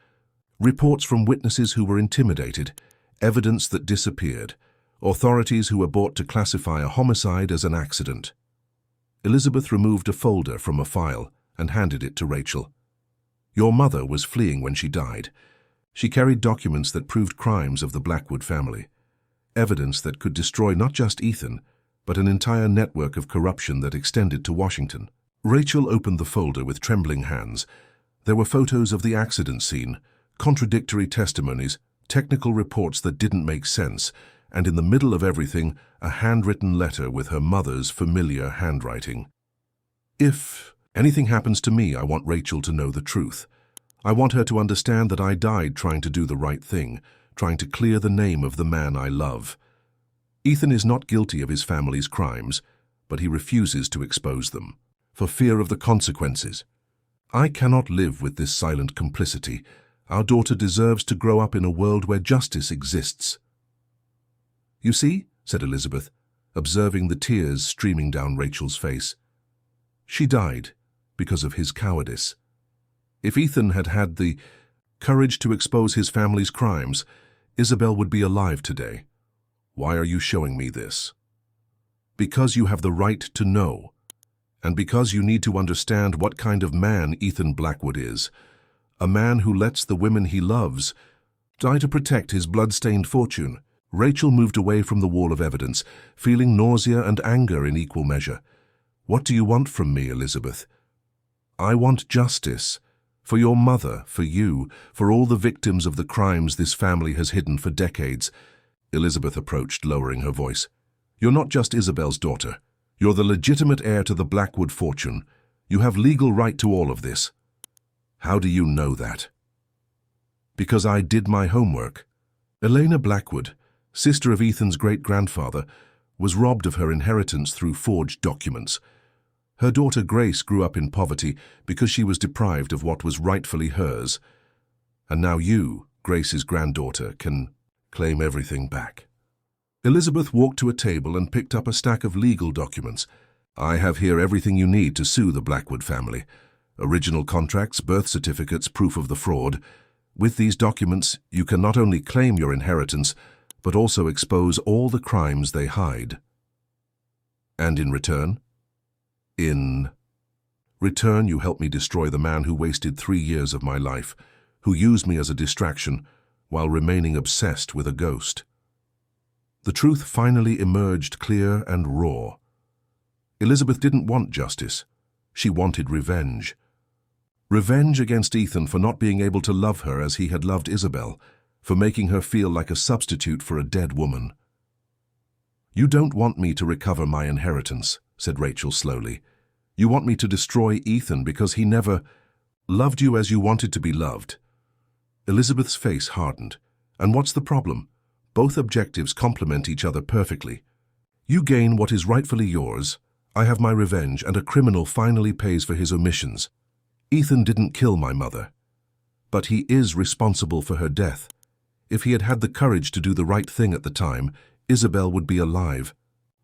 [SPEAKER 1] Reports from witnesses who were intimidated, evidence that disappeared, authorities who were brought to classify a homicide as an accident." Elizabeth removed a folder from a file and handed it to Rachel. "Your mother was fleeing when she died. She carried documents that proved crimes of the Blackwood family, evidence that could destroy not just Ethan, but an entire network of corruption that extended to Washington." Rachel opened the folder with trembling hands. There were photos of the accident scene, contradictory testimonies, technical reports that didn't make sense, and in the middle of everything, a handwritten letter with her mother's familiar handwriting. "If anything happens to me, I want Rachel to know the truth. I want her to understand that I died trying to do the right thing, trying to clear the name of the man I love. Ethan is not guilty of his family's crimes, but he refuses to expose them, for fear of the consequences. I cannot live with this silent complicity. Our daughter deserves to grow up in a world where justice exists." "You see," said Elizabeth, observing the tears streaming down Rachel's face. "She died because of his cowardice. If Ethan had had the courage to expose his family's crimes, Isabel would be alive today. Why are you showing me this?" "Because you have the right to know, and because you need to understand what kind of man Ethan Blackwood is. A man who lets the women he loves die to protect his blood-stained fortune." Rachel moved away from the wall of evidence, feeling nausea and anger in equal measure. "What do you want from me, Elizabeth?" "I want justice. For your mother, for you, for all the victims of the crimes this family has hidden for decades." Elizabeth approached, lowering her voice. "You're not just Isabel's daughter. You're the legitimate heir to the Blackwood fortune. You have legal right to all of this." "How do you know that?" "Because I did my homework." Elena Blackwood, sister of Ethan's great-grandfather, was robbed of her inheritance through forged documents. Her daughter Grace grew up in poverty because she was deprived of what was rightfully hers. And now you, Grace's granddaughter, can claim everything back. Elizabeth walked to a table and picked up a stack of legal documents. "I have here everything you need to sue the Blackwood family. Original contracts, birth certificates, proof of the fraud. With these documents, you can not only claim your inheritance, but also expose all the crimes they hide." "And in return?" "In return, you help me destroy the man who wasted 3 years of my life, who used me as a distraction while remaining obsessed with a ghost." The truth finally emerged clear and raw. Elizabeth didn't want justice. She wanted revenge. Revenge against Ethan for not being able to love her as he had loved Isabel, for making her feel like a substitute for a dead woman. "You don't want me to recover my inheritance," said Rachel slowly. "You want me to destroy Ethan because he never loved you as you wanted to be loved." Elizabeth's face hardened. "And what's the problem? Both objectives complement each other perfectly. You gain what is rightfully yours. I have my revenge, and a criminal finally pays for his omissions. Ethan didn't kill my mother, but he is responsible for her death. If he had had the courage to do the right thing at the time, Isabel would be alive."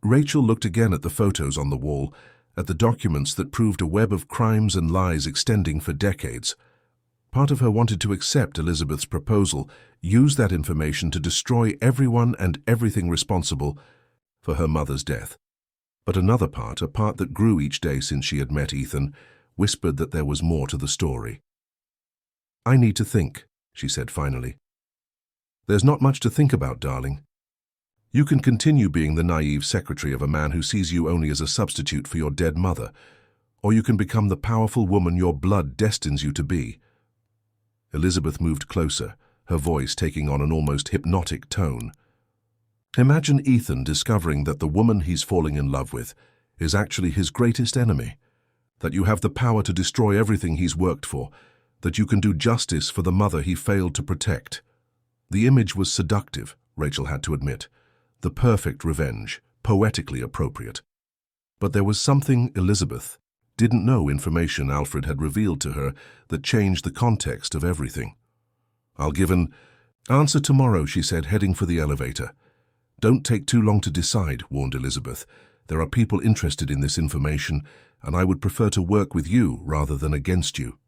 [SPEAKER 1] Rachel looked again at the photos on the wall, at the documents that proved a web of crimes and lies extending for decades. Part of her wanted to accept Elizabeth's proposal, use that information to destroy everyone and everything responsible for her mother's death. But another part, a part that grew each day since she had met Ethan, whispered that there was more to the story. "I need to think," she said finally. "There's not much to think about, darling. You can continue being the naive secretary of a man who sees you only as a substitute for your dead mother, or you can become the powerful woman your blood destines you to be." Elizabeth moved closer, her voice taking on an almost hypnotic tone. "Imagine Ethan discovering that the woman he's falling in love with is actually his greatest enemy, that you have the power to destroy everything he's worked for, that you can do justice for the mother he failed to protect." The image was seductive, Rachel had to admit. The perfect revenge, poetically appropriate. But there was something Elizabeth didn't know, information Alfred had revealed to her that changed the context of everything. "I'll give an answer tomorrow," she said, heading for the elevator. "Don't take too long to decide," warned Elizabeth. "There are people interested in this information, and I would prefer to work with you rather than against you."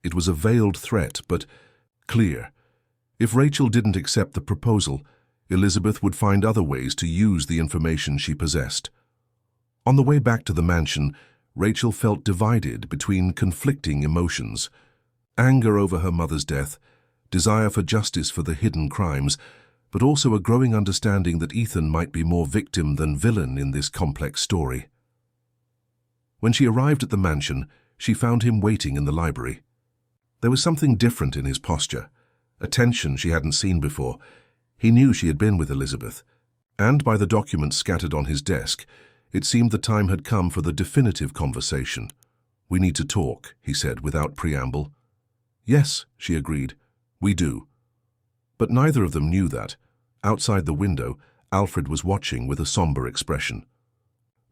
[SPEAKER 1] It was a veiled threat, but clear. If Rachel didn't accept the proposal, Elizabeth would find other ways to use the information she possessed. On the way back to the mansion, Rachel felt divided between conflicting emotions: anger over her mother's death, desire for justice for the hidden crimes, but also a growing understanding that Ethan might be more victim than villain in this complex story. When she arrived at the mansion, she found him waiting in the library. There was something different in his posture, a tension she hadn't seen before. He knew she had been with Elizabeth, and by the documents scattered on his desk, it seemed the time had come for the definitive conversation. "We need to talk," he said without preamble. "Yes," she agreed, "we do." But neither of them knew that. Outside the window, Alfred was watching with a somber expression.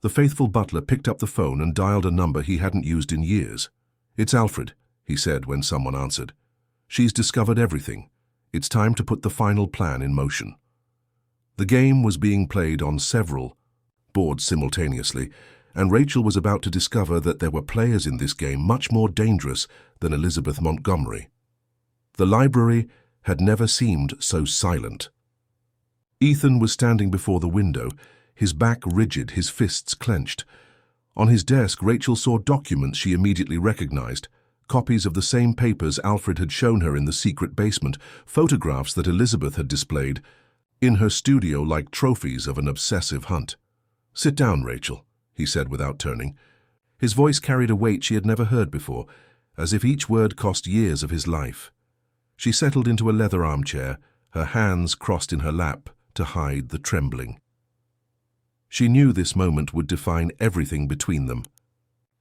[SPEAKER 1] The faithful butler picked up the phone and dialed a number he hadn't used in years. "It's Alfred," he said when someone answered. "She's discovered everything. It's time to put the final plan in motion." The game was being played on several boards simultaneously, and Rachel was about to discover that there were players in this game much more dangerous than Elizabeth Montgomery. The library had never seemed so silent. Ethan was standing before the window, his back rigid, his fists clenched. On his desk, Rachel saw documents she immediately recognized, copies of the same papers Alfred had shown her in the secret basement, photographs that Elizabeth had displayed, in her studio like trophies of an obsessive hunt. "Sit down, Rachel," he said without turning. His voice carried a weight she had never heard before, as if each word cost years of his life. She settled into a leather armchair, her hands crossed in her lap to hide the trembling. She knew this moment would define everything between them,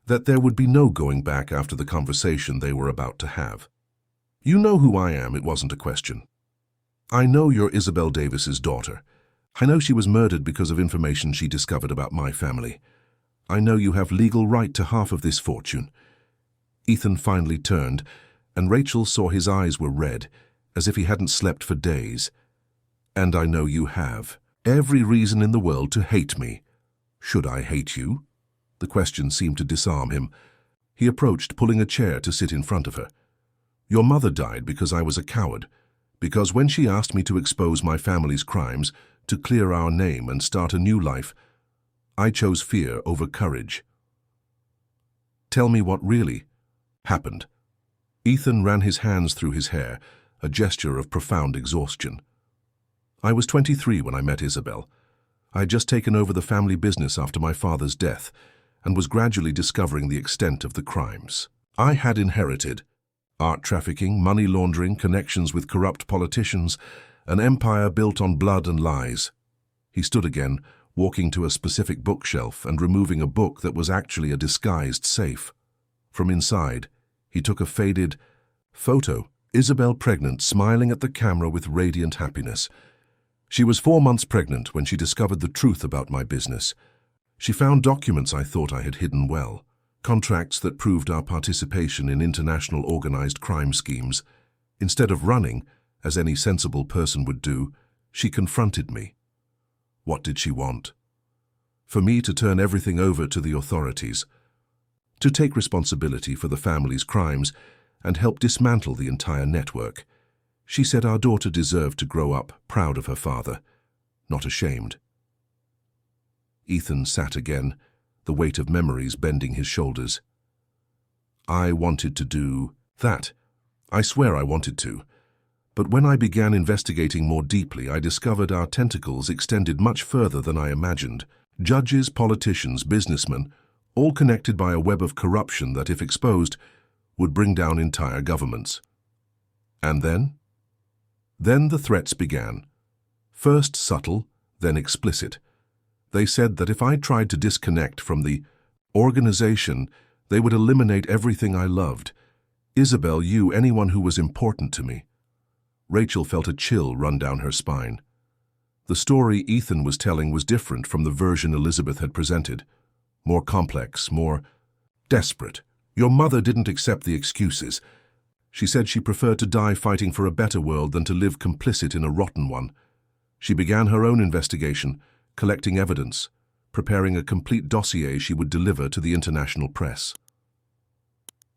[SPEAKER 1] that there would be no going back after the conversation they were about to have. "You know who I am," it wasn't a question. "I know you're Isabel Davis's daughter. I know she was murdered because of information she discovered about my family. I know you have legal right to half of this fortune." Ethan finally turned, and Rachel saw his eyes were red, as if he hadn't slept for days. "And I know you have every reason in the world to hate me. Should I hate you?" The question seemed to disarm him. He approached, pulling a chair to sit in front of her. "Your mother died because I was a coward, because when she asked me to expose my family's crimes, to clear our name and start a new life, I chose fear over courage. Tell me what really happened." Ethan ran his hands through his hair, a gesture of profound exhaustion. "I was 23 when I met Isabel. I had just taken over the family business after my father's death and was gradually discovering the extent of the crimes I had inherited: art trafficking, money laundering, connections with corrupt politicians, an empire built on blood and lies." He stood again, walking to a specific bookshelf and removing a book that was actually a disguised safe. From inside, he took a faded photo, Isabel pregnant, smiling at the camera with radiant happiness. She was 4 months pregnant when she discovered the truth about my business. She found documents I thought I had hidden well, contracts that proved our participation in international organized crime schemes. Instead of running, as any sensible person would do, she confronted me. What did she want? For me to turn everything over to the authorities, to take responsibility for the family's crimes and help dismantle the entire network. She said our daughter deserved to grow up proud of her father, not ashamed. Ethan sat again, the weight of memories bending his shoulders. "I wanted to do that. I swear I wanted to. But when I began investigating more deeply, I discovered our tentacles extended much further than I imagined. Judges, politicians, businessmen, all connected by a web of corruption that, if exposed, would bring down entire governments." And then? Then the threats began. First subtle, then explicit. They said that if I tried to disconnect from the organization, they would eliminate everything I loved. Isabel, you, anyone who was important to me. Rachel felt a chill run down her spine. The story Ethan was telling was different from the version Elizabeth had presented. More complex, more desperate. Your mother didn't accept the excuses. She said she preferred to die fighting for a better world than to live complicit in a rotten one. She began her own investigation, collecting evidence, preparing a complete dossier she would deliver to the international press.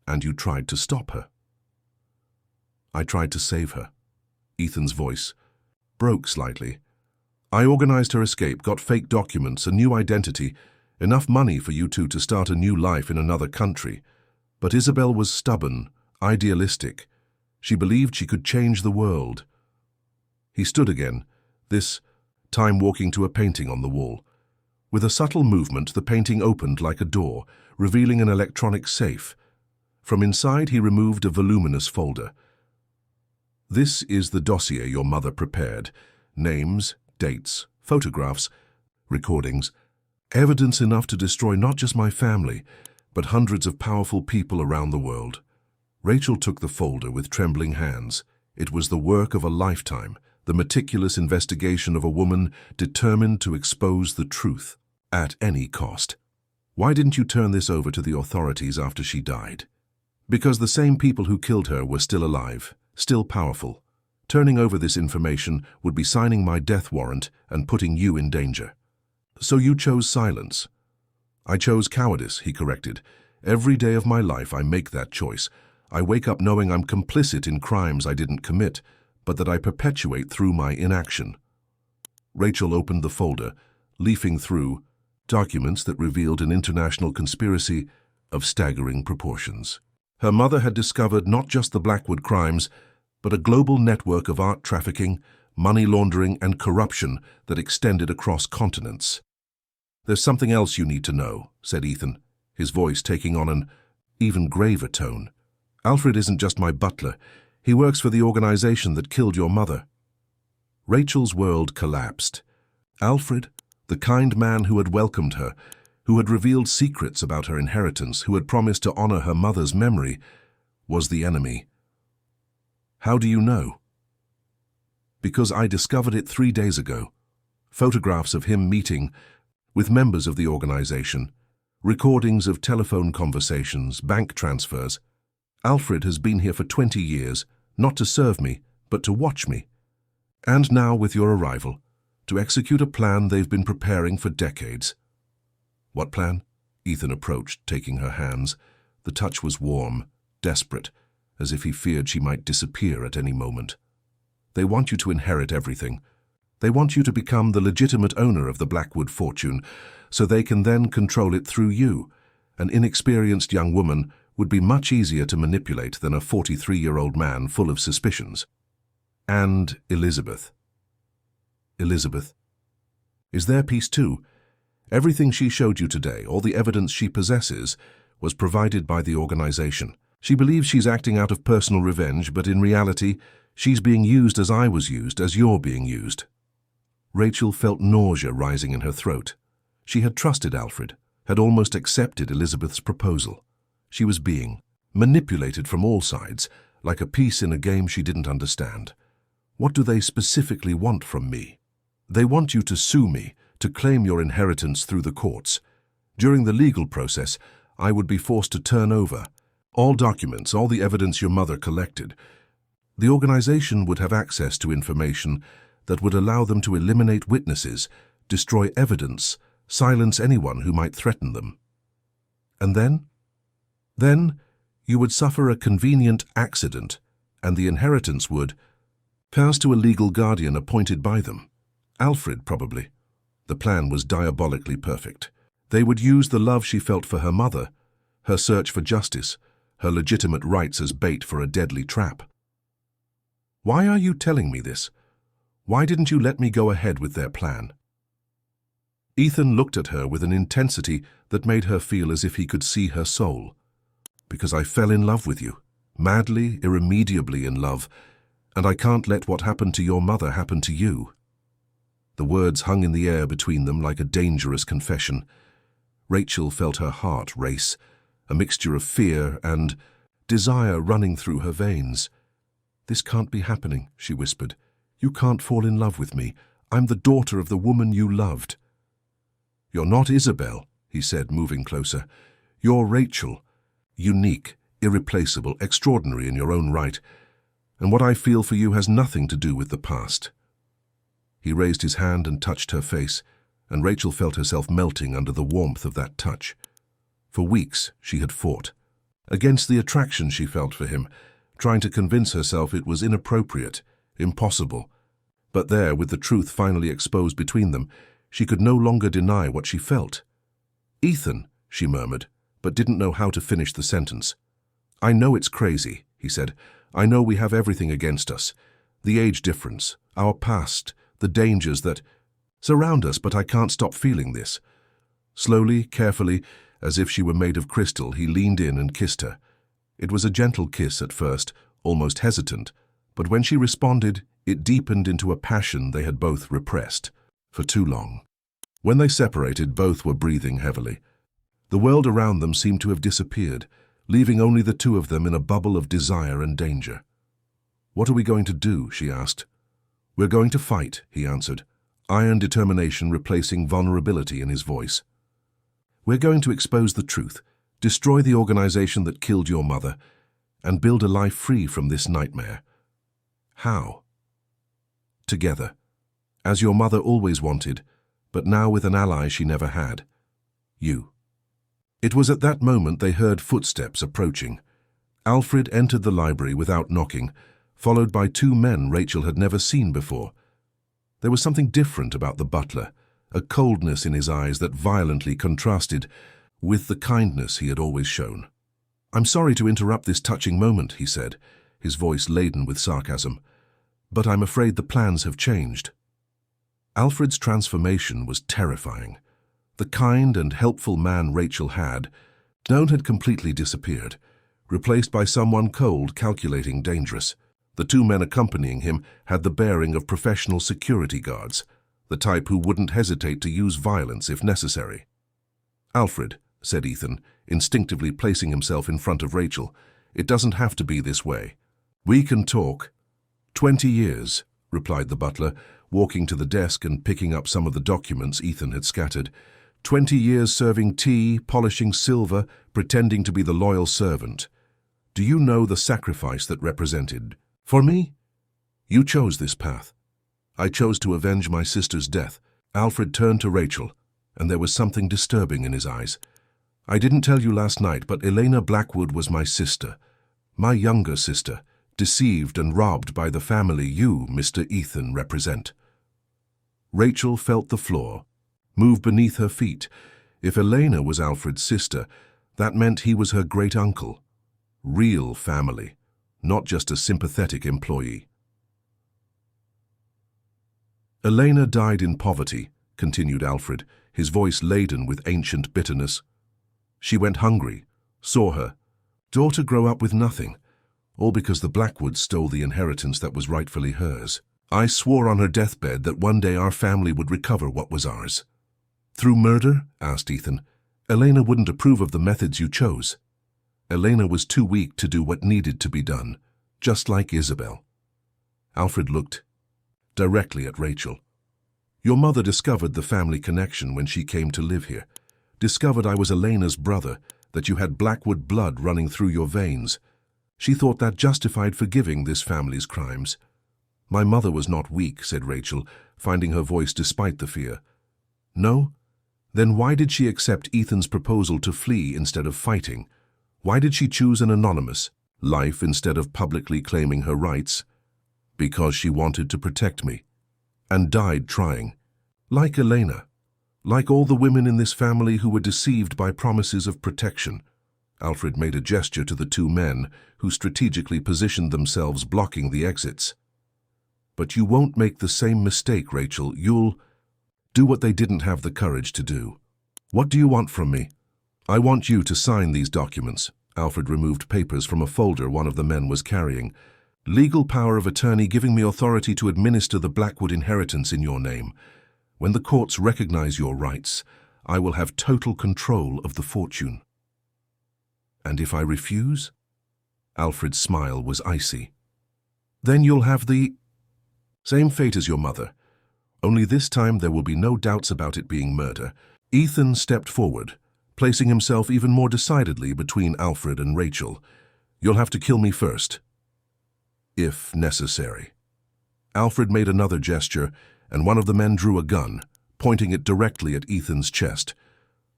[SPEAKER 1] And you tried to stop her. I tried to save her. Ethan's voice broke slightly. I organized her escape, got fake documents, a new identity, enough money for you two to start a new life in another country. But Isabel was stubborn, idealistic. She believed she could change the world. He stood again, this time walking to a painting on the wall. With a subtle movement, the painting opened like a door, revealing an electronic safe. From inside, he removed a voluminous folder. This is the dossier your mother prepared. Names, dates, photographs, recordings. Evidence enough to destroy not just my family, but hundreds of powerful people around the world. Rachel took the folder with trembling hands. It was the work of a lifetime, the meticulous investigation of a woman determined to expose the truth at any cost. Why didn't you turn this over to the authorities after she died? Because the same people who killed her were still alive, still powerful. Turning over this information would be signing my death warrant and putting you in danger. So you chose silence. I chose cowardice, he corrected. Every day of my life I make that choice. I wake up knowing I'm complicit in crimes I didn't commit, but that I perpetuate through my inaction. Rachel opened the folder, leafing through documents that revealed an international conspiracy of staggering proportions. Her mother had discovered not just the Blackwood crimes, but a global network of art trafficking, money laundering and corruption that extended across continents. "There's something else you need to know," said Ethan, his voice taking on an even graver tone. "Alfred isn't just my butler. He works for the organization that killed your mother." Rachel's world collapsed. Alfred, the kind man who had welcomed her, who had revealed secrets about her inheritance, who had promised to honor her mother's memory, was the enemy. "How do you know?" "Because I discovered it 3 days ago. Photographs of him meeting with members of the organization, recordings of telephone conversations, bank transfers. Alfred has been here for 20 years, not to serve me, but to watch me. And now, with your arrival, to execute a plan they've been preparing for decades." "What plan?" Ethan approached, taking her hands. The touch was warm, desperate, as if he feared she might disappear at any moment. "They want you to inherit everything. They want you to become the legitimate owner of the Blackwood fortune, so they can then control it through you. An inexperienced young woman would be much easier to manipulate than a 43-year-old man full of suspicions. And Elizabeth. Elizabeth. Is their piece too? Everything she showed you today, all the evidence she possesses, was provided by the organization. She believes she's acting out of personal revenge, but in reality, she's being used as I was used, as you're being used." Rachel felt nausea rising in her throat. She had trusted Alfred, had almost accepted Elizabeth's proposal. She was being manipulated from all sides, like a piece in a game she didn't understand. "What do they specifically want from me?" "They want you to sue me, to claim your inheritance through the courts. During the legal process, I would be forced to turn over all documents, all the evidence your mother collected. The organization would have access to information that would allow them to eliminate witnesses, destroy evidence, silence anyone who might threaten them. And then? Then you would suffer a convenient accident, and the inheritance would pass to a legal guardian appointed by them. Alfred, probably. The plan was diabolically perfect. They would use the love she felt for her mother, her search for justice, her legitimate rights as bait for a deadly trap. Why are you telling me this? Why didn't you let me go ahead with their plan? Ethan looked at her with an intensity that made her feel as if he could see her soul. Because I fell in love with you, madly, irremediably in love, and I can't let what happened to your mother happen to you. The words hung in the air between them like a dangerous confession. Rachel felt her heart race, a mixture of fear and desire running through her veins. This can't be happening, she whispered. You can't fall in love with me. I'm the daughter of the woman you loved. You're not Isabel, he said, moving closer. You're Rachel, unique, irreplaceable, extraordinary in your own right, and what I feel for you has nothing to do with the past. He raised his hand and touched her face, and Rachel felt herself melting under the warmth of that touch. For weeks she had fought against the attraction she felt for him, trying to convince herself it was inappropriate, impossible. But there, with the truth finally exposed between them, she could no longer deny what she felt. Ethan, she murmured, but didn't know how to finish the sentence. I know it's crazy, he said. I know we have everything against us. The age difference, our past, the dangers that surround us, but I can't stop feeling this. Slowly, carefully, as if she were made of crystal, he leaned in and kissed her. It was a gentle kiss at first, almost hesitant, but when she responded, it deepened into a passion they had both repressed for too long. When they separated, both were breathing heavily. The world around them seemed to have disappeared, leaving only the two of them in a bubble of desire and danger. What are we going to do? She asked. We're going to fight, he answered, iron determination replacing vulnerability in his voice. We're going to expose the truth, destroy the organization that killed your mother, and build a life free from this nightmare. How? Together, as your mother always wanted, but now with an ally she never had. You. It was at that moment they heard footsteps approaching. Alfred entered the library without knocking, followed by two men Rachel had never seen before. There was something different about the butler, a coldness in his eyes that violently contrasted with the kindness he had always shown. I'm sorry to interrupt this touching moment, he said, his voice laden with sarcasm, But I'm afraid the plans have changed. Alfred's transformation was terrifying. The kind and helpful man Rachel had completely disappeared, replaced by someone cold, calculating, dangerous. The two men accompanying him had the bearing of professional security guards, the type who wouldn't hesitate to use violence if necessary. "Alfred," said Ethan, instinctively placing himself in front of Rachel, "it doesn't have to be this way. We can talk." 20 years, replied the butler, walking to the desk and picking up some of the documents Ethan had scattered. 20 years serving tea, polishing silver, pretending to be the loyal servant. Do you know the sacrifice that represented? For me? You chose this path. I chose to avenge my sister's death. Alfred turned to Rachel, and there was something disturbing in his eyes. I didn't tell you last night, but Elena Blackwood was my sister. My younger sister, deceived and robbed by the family you, Mr. Ethan, represent. Rachel felt the floor move beneath her feet. If Elena was Alfred's sister, that meant he was her great-uncle. Real family, not just a sympathetic employee. Elena died in poverty, continued Alfred, his voice laden with ancient bitterness. She went hungry, saw her daughter grow up with nothing, all because the Blackwoods stole the inheritance that was rightfully hers. I swore on her deathbed that one day our family would recover what was ours. Through murder? Asked Ethan. Elena wouldn't approve of the methods you chose. Elena was too weak to do what needed to be done, just like Isabel. Alfred looked directly at Rachel. Your mother discovered the family connection when she came to live here. Discovered I was Elena's brother, that you had Blackwood blood running through your veins. She thought that justified forgiving this family's crimes. My mother was not weak, said Rachel, finding her voice despite the fear. No? Then why did she accept Ethan's proposal to flee instead of fighting? Why did she choose an anonymous life instead of publicly claiming her rights? Because she wanted to protect me, and died trying. Like Elena, like all the women in this family who were deceived by promises of protection. Alfred made a gesture to the two men, who strategically positioned themselves blocking the exits. But you won't make the same mistake, Rachel. You'll do what they didn't have the courage to do. What do you want from me? I want you to sign these documents. Alfred removed papers from a folder one of the men was carrying. Legal power of attorney giving me authority to administer the Blackwood inheritance in your name. When the courts recognize your rights, I will have total control of the fortune. And if I refuse? Alfred's smile was icy. Then you'll have the same fate as your mother. Only this time there will be no doubts about it being murder. Ethan stepped forward, placing himself even more decidedly between Alfred and Rachel. You'll have to kill me first, if necessary. Alfred made another gesture, and one of the men drew a gun, pointing it directly at Ethan's chest.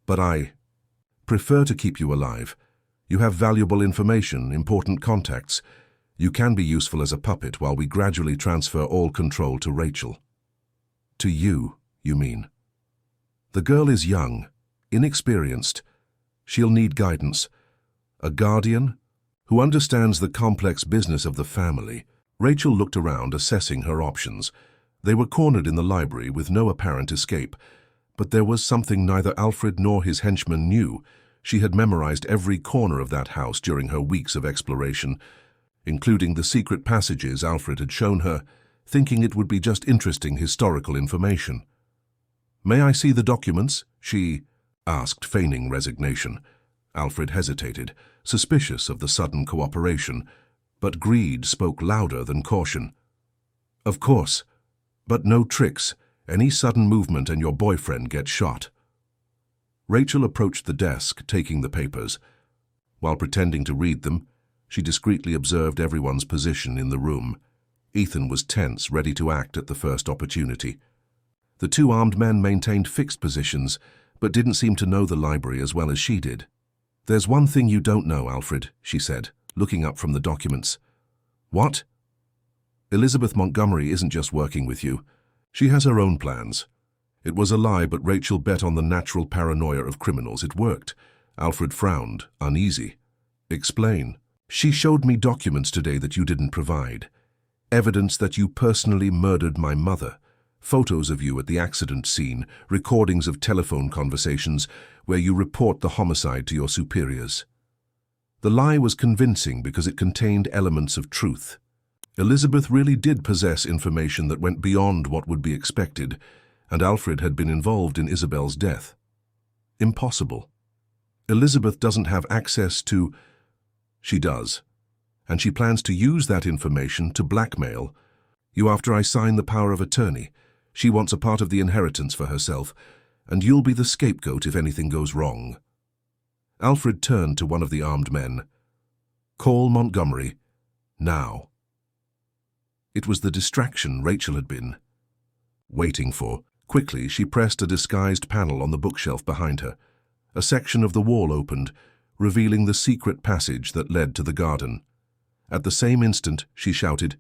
[SPEAKER 1] But I prefer to keep you alive. You have valuable information, important contacts. You can be useful as a puppet while we gradually transfer all control to Rachel. To you, you mean? The girl is young, inexperienced. She'll need guidance. A guardian who understands the complex business of the family. Rachel looked around, assessing her options. They were cornered in the library with no apparent escape, but there was something neither Alfred nor his henchmen knew. She had memorized every corner of that house during her weeks of exploration, including the secret passages Alfred had shown her, thinking it would be just interesting historical information. May I see the documents? She asked, feigning resignation. Alfred hesitated, suspicious of the sudden cooperation, but greed spoke louder than caution. Of course, but no tricks. Any sudden movement and your boyfriend gets shot. Rachel approached the desk, taking the papers. While pretending to read them, she discreetly observed everyone's position in the room. Ethan was tense, ready to act at the first opportunity. The two armed men maintained fixed positions, but didn't seem to know the library as well as she did. There's one thing you don't know, Alfred, she said, looking up from the documents. What? Elizabeth Montgomery isn't just working with you. She has her own plans. It was a lie, but Rachel bet on the natural paranoia of criminals. It worked. Alfred frowned, uneasy. Explain. She showed me documents today that you didn't provide. Evidence that you personally murdered my mother. Photos of you at the accident scene, recordings of telephone conversations where you report the homicide to your superiors. The lie was convincing because it contained elements of truth. Elizabeth really did possess information that went beyond what would be expected, and Alfred had been involved in Isabel's death. Impossible. Elizabeth doesn't have access to... She does, and she plans to use that information to blackmail you after I sign the power of attorney. She wants a part of the inheritance for herself, and you'll be the scapegoat if anything goes wrong. Alfred turned to one of the armed men. Call Montgomery, now. It was the distraction Rachel had been waiting for. Quickly, she pressed a disguised panel on the bookshelf behind her. A section of the wall opened, revealing the secret passage that led to the garden. At the same instant, she shouted,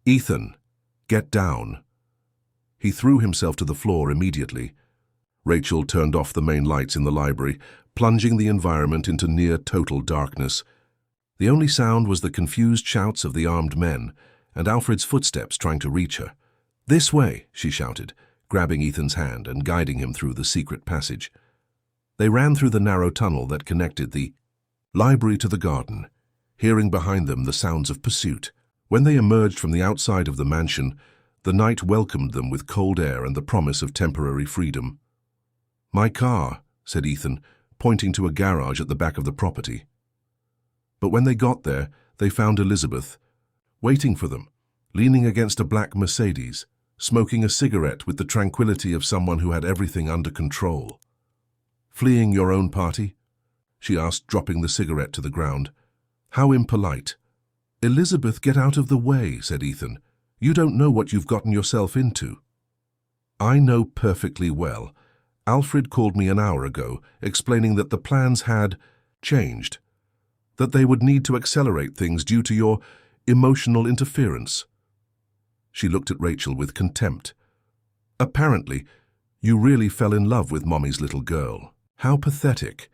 [SPEAKER 1] "Ethan, get down." He threw himself to the floor immediately. Rachel turned off the main lights in the library, plunging the environment into near-total darkness. The only sound was the confused shouts of the armed men and Alfred's footsteps trying to reach her. "This way," she shouted, grabbing Ethan's hand and guiding him through the secret passage. They ran through the narrow tunnel that connected the library to the garden, hearing behind them the sounds of pursuit. When they emerged from the outside of the mansion, the night welcomed them with cold air and the promise of temporary freedom. "My car," said Ethan, pointing to a garage at the back of the property. But when they got there, they found Elizabeth, waiting for them, leaning against a black Mercedes, smoking a cigarette with the tranquility of someone who had everything under control. "Fleeing your own party?" she asked, dropping the cigarette to the ground. "How impolite." "Elizabeth, get out of the way," said Ethan. "You don't know what you've gotten yourself into." "I know perfectly well. Alfred called me an hour ago, explaining that the plans had changed, that they would need to accelerate things due to your emotional interference." She looked at Rachel with contempt. "Apparently, you really fell in love with Mommy's little girl. How pathetic."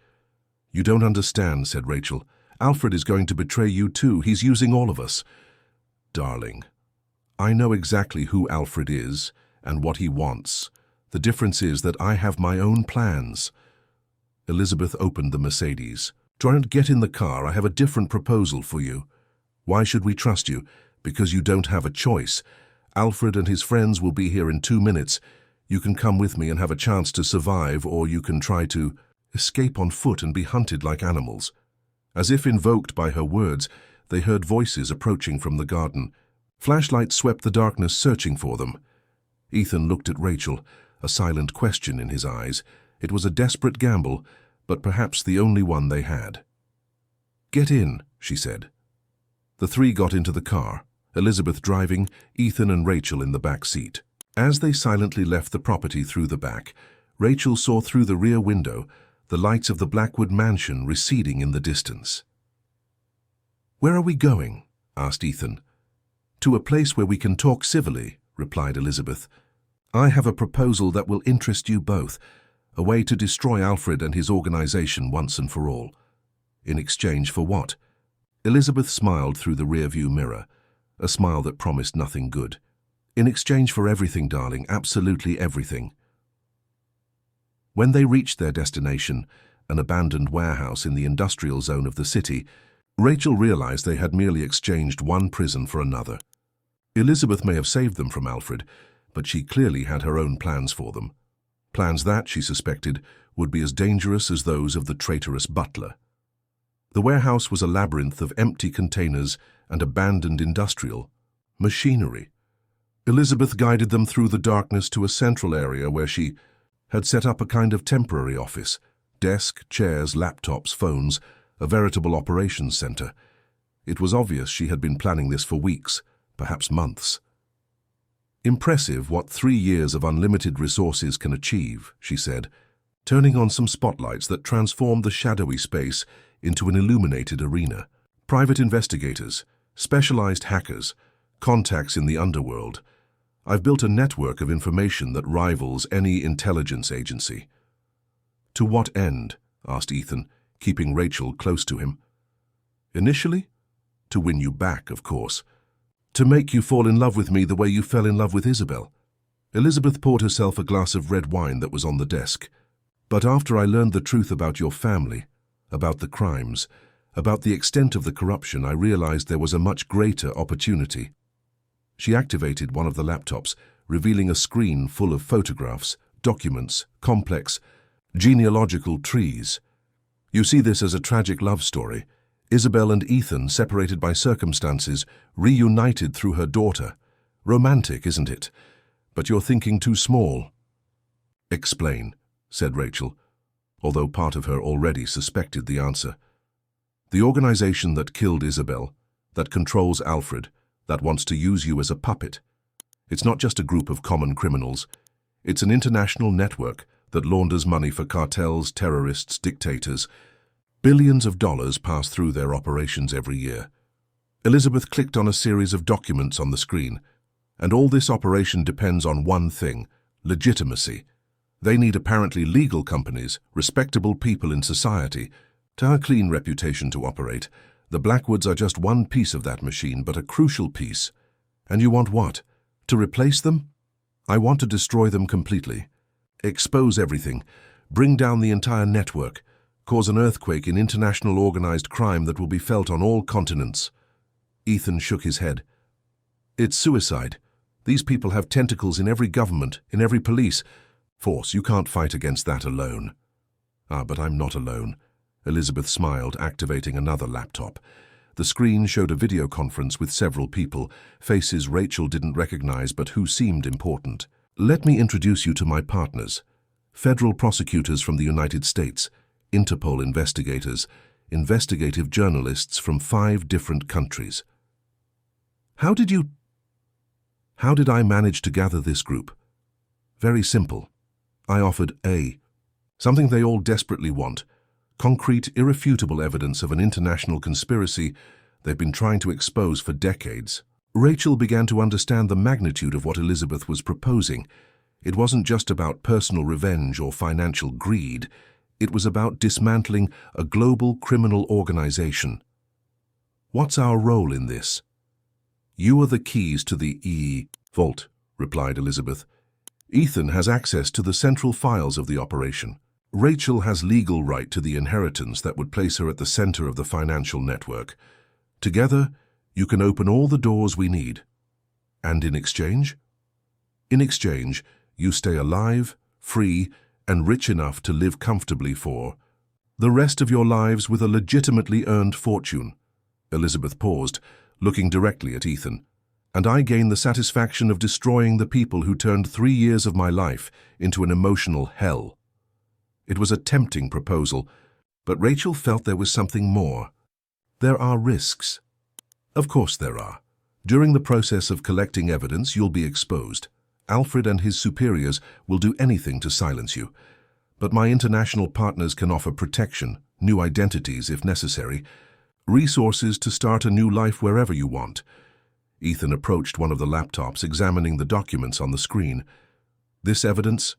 [SPEAKER 1] "You don't understand," said Rachel. "Alfred is going to betray you too. He's using all of us." "Darling, I know exactly who Alfred is and what he wants. The difference is that I have my own plans." Elizabeth opened the Mercedes. "Don't get in the car. I have a different proposal for you." "Why should we trust you?" "Because you don't have a choice. Alfred and his friends will be here in 2 minutes. You can come with me and have a chance to survive, or you can try to escape on foot and be hunted like animals." As if invoked by her words, they heard voices approaching from the garden. Flashlights swept the darkness, searching for them. Ethan looked at Rachel, a silent question in his eyes. It was a desperate gamble, but perhaps the only one they had. "Get in," she said. The three got into the car, Elizabeth driving, Ethan and Rachel in the back seat. As they silently left the property through the back, Rachel saw through the rear window the lights of the Blackwood mansion receding in the distance. "Where are we going?" asked Ethan. "To a place where we can talk civilly," replied Elizabeth. "I have a proposal that will interest you both, a way to destroy Alfred and his organization once and for all." "In exchange for what?" Elizabeth smiled through the rearview mirror, a smile that promised nothing good. "In exchange for everything, darling, absolutely everything." When they reached their destination, an abandoned warehouse in the industrial zone of the city, Rachel realized they had merely exchanged one prison for another. Elizabeth may have saved them from Alfred, but she clearly had her own plans for them. Plans that, she suspected, would be as dangerous as those of the traitorous butler. The warehouse was a labyrinth of empty containers and abandoned industrial machinery. Elizabeth guided them through the darkness to a central area where she had set up a kind of temporary office. Desk, chairs, laptops, phones, a veritable operations center. It was obvious she had been planning this for weeks, perhaps months. "Impressive what 3 years of unlimited resources can achieve," she said, turning on some spotlights that transformed the shadowy space into an illuminated arena. "Private investigators, specialized hackers, contacts in the underworld. I've built a network of information that rivals any intelligence agency." "To what end?" asked Ethan, keeping Rachel close to him. "Initially, to win you back, of course. To make you fall in love with me the way you fell in love with Isabel. Elizabeth poured herself a glass of red wine that was on the desk. But after I learned the truth about your family, about the crimes, about the extent of the corruption, I realized there was a much greater opportunity. She activated one of the laptops, revealing a screen full of photographs, documents, complex, genealogical trees. You see this as a tragic love story. Isabel and Ethan, separated by circumstances, reunited through her daughter. Romantic, isn't it? But you're thinking too small. Explain, said Rachel, although part of her already suspected the answer. The organization that killed Isabel, that controls Alfred, that wants to use you as a puppet. It's not just a group of common criminals. It's an international network that launders money for cartels, terrorists, dictators. Billions of dollars pass through their operations every year. Elizabeth clicked on a series of documents on the screen, and all this operation depends on one thing: legitimacy. They need apparently legal companies, respectable people in society, to have a clean reputation to operate. The Blackwoods are just one piece of that machine, but a crucial piece. And you want what? To replace them? I want to destroy them completely. Expose everything. Bring down the entire network. Cause an earthquake in international organized crime that will be felt on all continents. Ethan shook his head. It's suicide. These people have tentacles in every government, in every police force. You can't fight against that alone. Ah, but I'm not alone. Elizabeth smiled, activating another laptop. The screen showed a video conference with several people, faces Rachel didn't recognize but who seemed important. Let me introduce you to my partners. Federal prosecutors from the United States, Interpol investigators, investigative journalists from 5 different countries. How did I manage to gather this group? Very simple. I offered something they all desperately want: concrete, irrefutable evidence of an international conspiracy they've been trying to expose for decades. Rachel began to understand the magnitude of what Elizabeth was proposing. It wasn't just about personal revenge or financial greed. It was about dismantling a global criminal organization. What's our role in this? You are the keys to the vault, replied Elizabeth. Ethan has access to the central files of the operation. Rachel has legal right to the inheritance that would place her at the center of the financial network. Together, you can open all the doors we need. And in exchange? In exchange, you stay alive, free, and rich enough to live comfortably for the rest of your lives with a legitimately earned fortune. Elizabeth paused, looking directly at Ethan. And I gain the satisfaction of destroying the people who turned 3 years of my life into an emotional hell. It was a tempting proposal, but Rachel felt there was something more. There are risks. Of course there are. During the process of collecting evidence, you'll be exposed. Alfred and his superiors will do anything to silence you. But my international partners can offer protection, new identities if necessary, resources to start a new life wherever you want. Ethan approached one of the laptops, examining the documents on the screen. This evidence,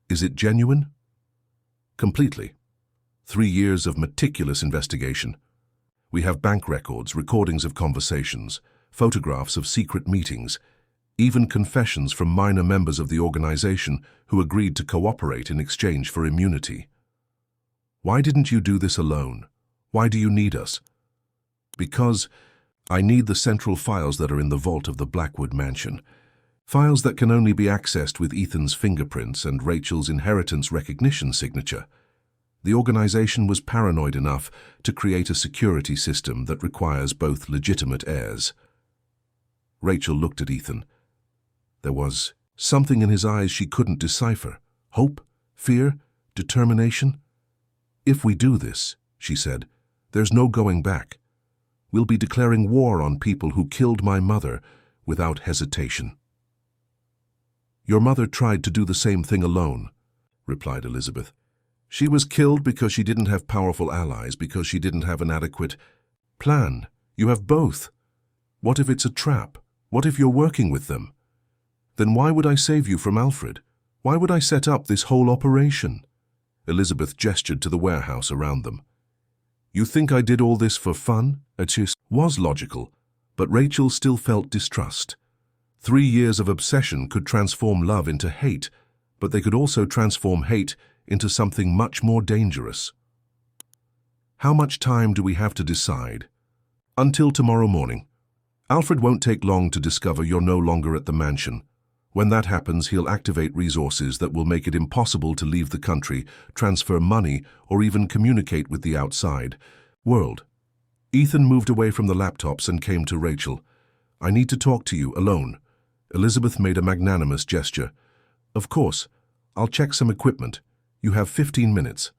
[SPEAKER 1] is it genuine? Completely. 3 years of meticulous investigation. We have bank records, recordings of conversations, photographs of secret meetings, even confessions from minor members of the organization who agreed to cooperate in exchange for immunity. Why didn't you do this alone? Why do you need us? Because I need the central files that are in the vault of the Blackwood mansion. Files that can only be accessed with Ethan's fingerprints and Rachel's inheritance recognition signature. The organization was paranoid enough to create a security system that requires both legitimate heirs. Rachel looked at Ethan. There was something in his eyes she couldn't decipher. Hope? Fear? Determination? If we do this, she said, there's no going back. We'll be declaring war on people who killed my mother without hesitation. Your mother tried to do the same thing alone, replied Elizabeth. She was killed because she didn't have powerful allies, because she didn't have an adequate plan. You have both. What if it's a trap? What if you're working with them? Then why would I save you from Alfred? Why would I set up this whole operation? Elizabeth gestured to the warehouse around them. You think I did all this for fun? It just was logical. But Rachel still felt distrust. 3 years of obsession could transform love into hate, but they could also transform hate into something much more dangerous. How much time do we have to decide? Until tomorrow morning. Alfred won't take long to discover you're no longer at the mansion. When that happens, he'll activate resources that will make it impossible to leave the country, transfer money, or even communicate with the outside world. Ethan moved away from the laptops and came to Rachel. "I need to talk to you, alone." Elizabeth made a magnanimous gesture. "Of course. I'll check some equipment. You have 15 minutes.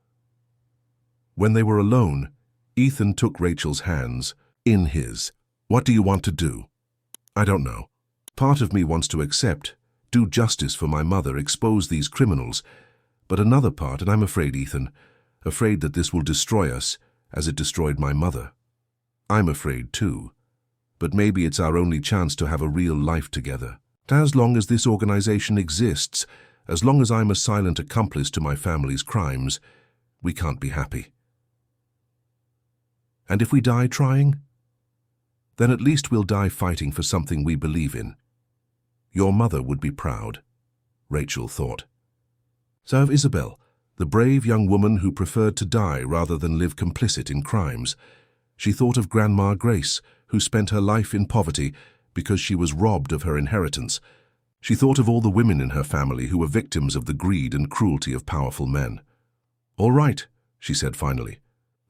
[SPEAKER 1] When they were alone, Ethan took Rachel's hands in his. "What do you want to do?" "I don't know. Part of me wants to accept, do justice for my mother, expose these criminals. But another part, and I'm afraid, Ethan, afraid that this will destroy us as it destroyed my mother. I'm afraid too. But maybe it's our only chance to have a real life together. As long as this organization exists, as long as I'm a silent accomplice to my family's crimes, we can't be happy. And if we die trying, then at least we'll die fighting for something we believe in. Your mother would be proud," Rachel thought. So of Isabel, the brave young woman who preferred to die rather than live complicit in crimes. She thought of Grandma Grace, who spent her life in poverty because she was robbed of her inheritance. She thought of all the women in her family who were victims of the greed and cruelty of powerful men. "All right," she said finally.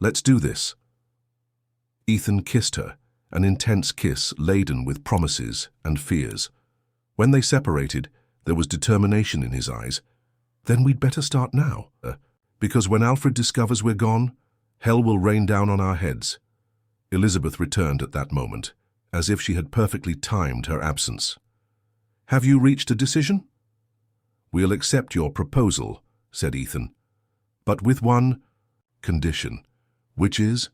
[SPEAKER 1] "Let's do this." Ethan kissed her, an intense kiss laden with promises and fears. When they separated, there was determination in his eyes. "Then we'd better start now, because when Alfred discovers we're gone, hell will rain down on our heads." Elizabeth returned at that moment, as if she had perfectly timed her absence. "Have you reached a decision?" "We'll accept your proposal," said Ethan, "but with one condition, which is,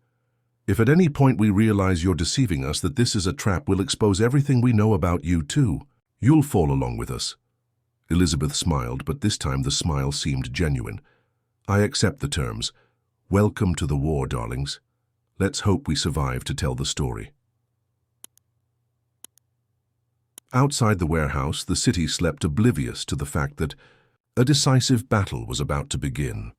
[SPEAKER 1] if at any point we realize you're deceiving us, that this is a trap, we'll expose everything we know about you too. You'll fall along with us." Elizabeth smiled, but this time the smile seemed genuine. "I accept the terms. Welcome to the war, darlings. Let's hope we survive to tell the story." Outside the warehouse, the city slept oblivious to the fact that a decisive battle was about to begin.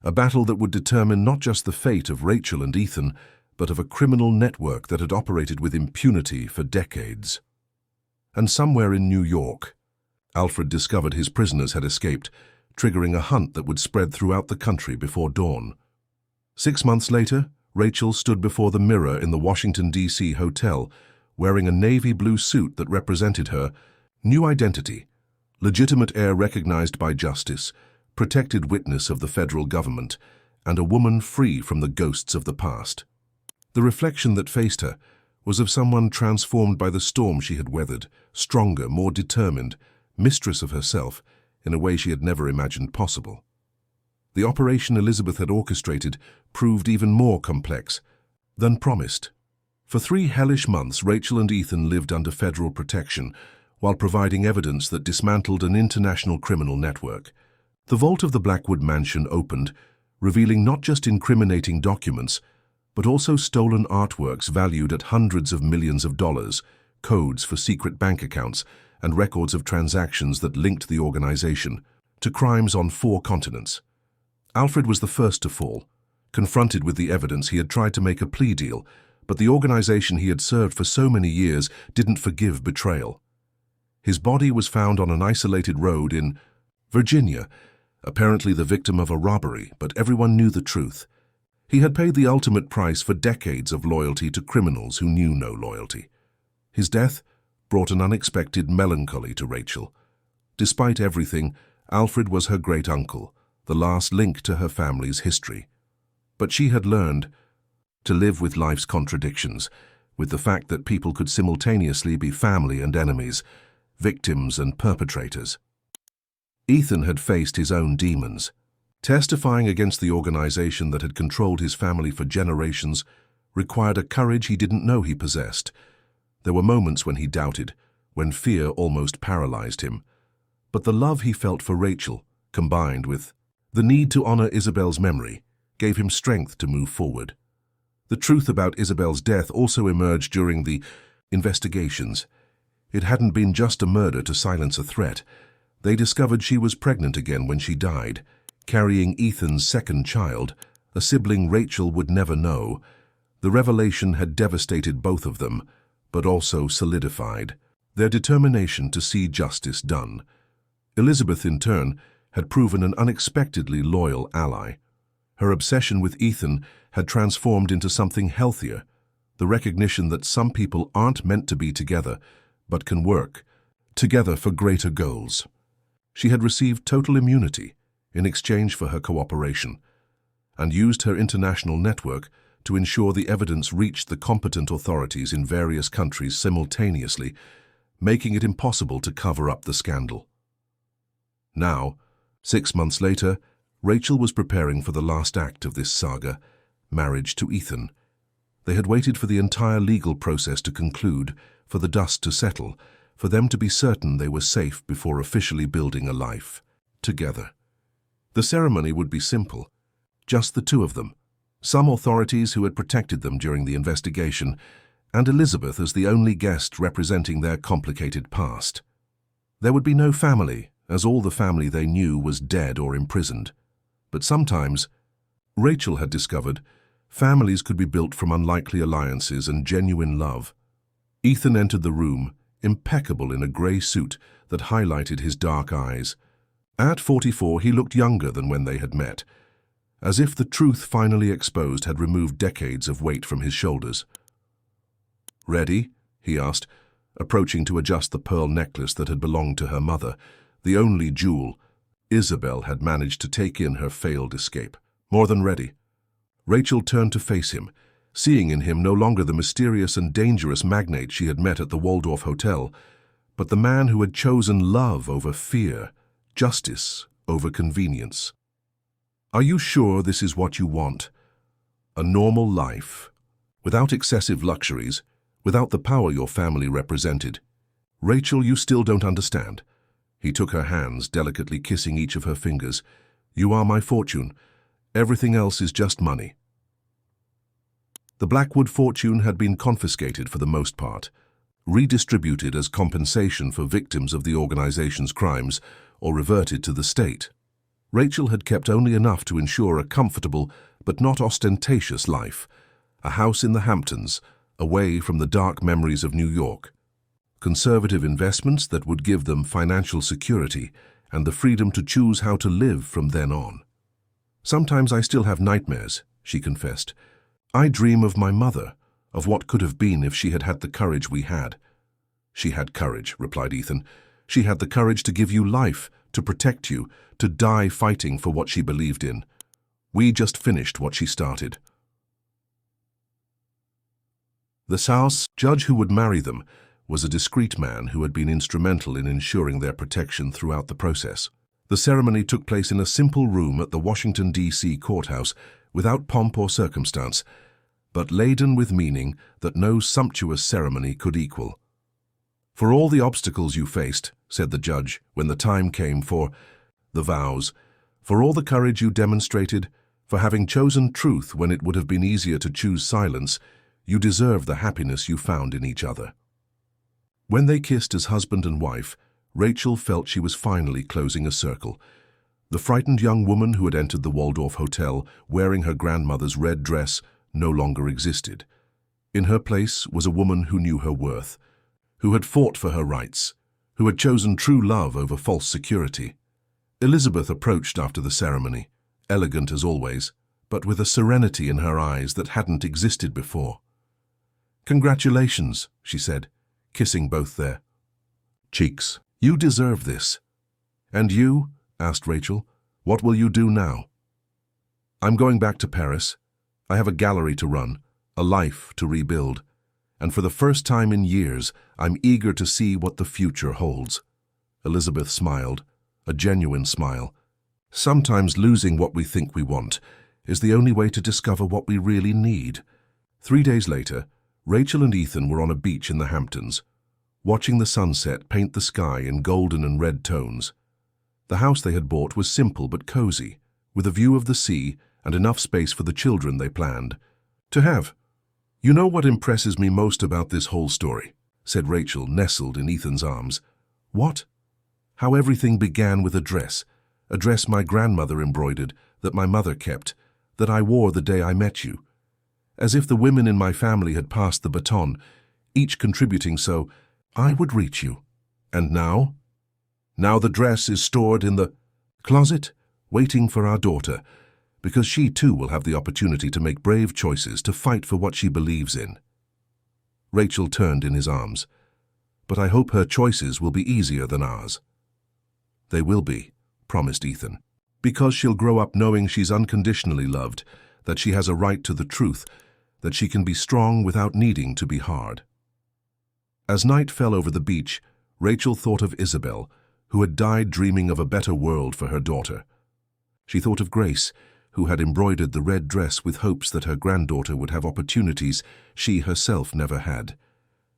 [SPEAKER 1] A battle that would determine not just the fate of Rachel and Ethan, but of a criminal network that had operated with impunity for decades. And somewhere in New York, Alfred discovered his prisoners had escaped, triggering a hunt that would spread throughout the country before dawn. 6 months later, Rachel stood before the mirror in the Washington, D.C. hotel, wearing a navy blue suit that represented her new identity, legitimate heir recognized by justice, protected witness of the federal government, and a woman free from the ghosts of the past. The reflection that faced her was of someone transformed by the storm she had weathered, stronger, more determined, mistress of herself in a way she had never imagined possible. The operation Elizabeth had orchestrated proved even more complex than promised. For 3 hellish months, Rachel and Ethan lived under federal protection while providing evidence that dismantled an international criminal network. The vault of the Blackwood mansion opened, revealing not just incriminating documents, but also stolen artworks valued at hundreds of millions of dollars, codes for secret bank accounts, and records of transactions that linked the organization to crimes on 4 continents. Alfred was the first to fall. Confronted with the evidence, he had tried to make a plea deal, but the organization he had served for so many years didn't forgive betrayal. His body was found on an isolated road in Virginia, apparently the victim of a robbery, but everyone knew the truth. He had paid the ultimate price for decades of loyalty to criminals who knew no loyalty. His death brought an unexpected melancholy to Rachel. Despite everything, Alfred was her great-uncle, the last link to her family's history. But she had learned to live with life's contradictions, with the fact that people could simultaneously be family and enemies, victims and perpetrators. Ethan had faced his own demons. Testifying against the organization that had controlled his family for generations required a courage he didn't know he possessed. There were moments when he doubted, when fear almost paralyzed him. But the love he felt for Rachel, combined with the need to honor Isabel's memory, gave him strength to move forward. The truth about Isabel's death also emerged during the Investigations. It hadn't been just a murder to silence a threat. They discovered she was pregnant again when she died, carrying Ethan's second child, a sibling Rachel would never know. The revelation had devastated both of them, but also solidified their determination to see justice done. Elizabeth, in turn, had proven an unexpectedly loyal ally. Her obsession with Ethan had transformed into something healthier, the recognition that some people aren't meant to be together, but can work together for greater goals. She had received total immunity in exchange for her cooperation, and used her international network to ensure the evidence reached the competent authorities in various countries simultaneously, making it impossible to cover up the scandal. Now, 6 months later, Rachel was preparing for the last act of this saga, marriage to Ethan. They had waited for the entire legal process to conclude, for the dust to settle, for them to be certain they were safe before officially building a life together. The ceremony would be simple, just the two of them, some authorities who had protected them during the investigation, and Elizabeth as the only guest representing their complicated past. There would be no family, as all the family they knew was dead or imprisoned. But sometimes, Rachel had discovered, families could be built from unlikely alliances and genuine love. Ethan entered the room, impeccable in a grey suit that highlighted his dark eyes. At 44, he looked younger than when they had met, as if the truth finally exposed had removed decades of weight from his shoulders. "Ready?" he asked, approaching to adjust the pearl necklace that had belonged to her mother, the only jewel Isabel had managed to take in her failed escape. "More than ready." Rachel turned to face him, seeing in him no longer the mysterious and dangerous magnate she had met at the Waldorf Hotel, but the man who had chosen love over fear, justice over convenience. "Are you sure this is what you want? A normal life, without excessive luxuries, without the power your family represented? Rachel, you still don't understand." He took her hands, delicately kissing each of her fingers. "You are my fortune. Everything else is just money." The Blackwood fortune had been confiscated for the most part, redistributed as compensation for victims of the organization's crimes, or reverted to the state. Rachel had kept only enough to ensure a comfortable but not ostentatious life, a house in the Hamptons, away from the dark memories of New York. Conservative investments that would give them financial security and the freedom to choose how to live from then on. "Sometimes I still have nightmares," she confessed. "I dream of my mother, of what could have been if she had had the courage we had." "She had courage," replied Ethan. "She had the courage to give you life, to protect you, to die fighting for what she believed in. We just finished what she started." The South's judge who would marry them was a discreet man who had been instrumental in ensuring their protection throughout the process. The ceremony took place in a simple room at the Washington, D.C. courthouse, without pomp or circumstance, but laden with meaning that no sumptuous ceremony could equal. "For all the obstacles you faced," said the judge when the time came for the vows, "for all the courage you demonstrated, for having chosen truth when it would have been easier to choose silence, you deserve the happiness you found in each other." When they kissed as husband and wife, Rachel felt she was finally closing a circle. The frightened young woman who had entered the Waldorf Hotel wearing her grandmother's red dress no longer existed. In her place was a woman who knew her worth, who had fought for her rights, who had chosen true love over false security. Elizabeth approached after the ceremony, elegant as always, but with a serenity in her eyes that hadn't existed before. "Congratulations," she said, kissing both their cheeks. "You deserve this." "And you?" asked Rachel. "What will you do now?" "I'm going back to Paris. I have a gallery to run, a life to rebuild, and for the first time in years, I'm eager to see what the future holds." Elizabeth smiled, a genuine smile. Sometimes losing what we think we want is the only way to discover what we really need. 3 days later, Rachel and Ethan were on a beach in the Hamptons, watching the sunset paint the sky in golden and red tones. The house they had bought was simple but cozy, with a view of the sea and enough space for the children they planned to have. "You know what impresses me most about this whole story?" said Rachel, nestled in Ethan's arms. "What?" "How everything began with a dress my grandmother embroidered, that my mother kept, that I wore the day I met you. As if the women in my family had passed the baton, each contributing so I would reach you. And now? Now the dress is stored in the closet, waiting for our daughter, because she too will have the opportunity to make brave choices, to fight for what she believes in." Rachel turned in his arms. "But I hope her choices will be easier than ours." "They will be," promised Ethan, "because she'll grow up knowing she's unconditionally loved, that she has a right to the truth, that she can be strong without needing to be hard." As night fell over the beach, Rachel thought of Isabel, who had died dreaming of a better world for her daughter. She thought of Grace, who had embroidered the red dress with hopes that her granddaughter would have opportunities she herself never had.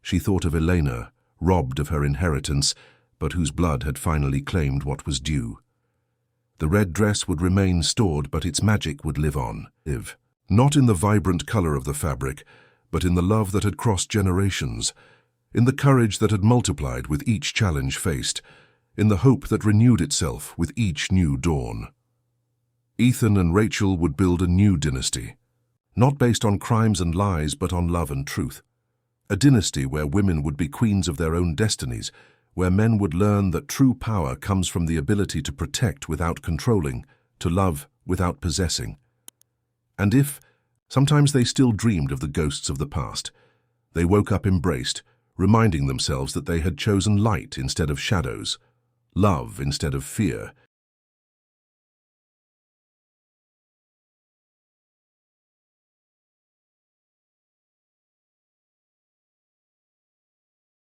[SPEAKER 1] She thought of Elena, robbed of her inheritance, but whose blood had finally claimed what was due. The red dress would remain stored, but its magic would live on. Not in the vibrant color of the fabric, but in the love that had crossed generations, in the courage that had multiplied with each challenge faced, in the hope that renewed itself with each new dawn. Ethan and Rachel would build a new dynasty, not based on crimes and lies, but on love and truth. A dynasty where women would be queens of their own destinies, where men would learn that true power comes from the ability to protect without controlling, to love without possessing. And if, sometimes they still dreamed of the ghosts of the past, they woke up embraced, reminding themselves that they had chosen light instead of shadows, love instead of fear,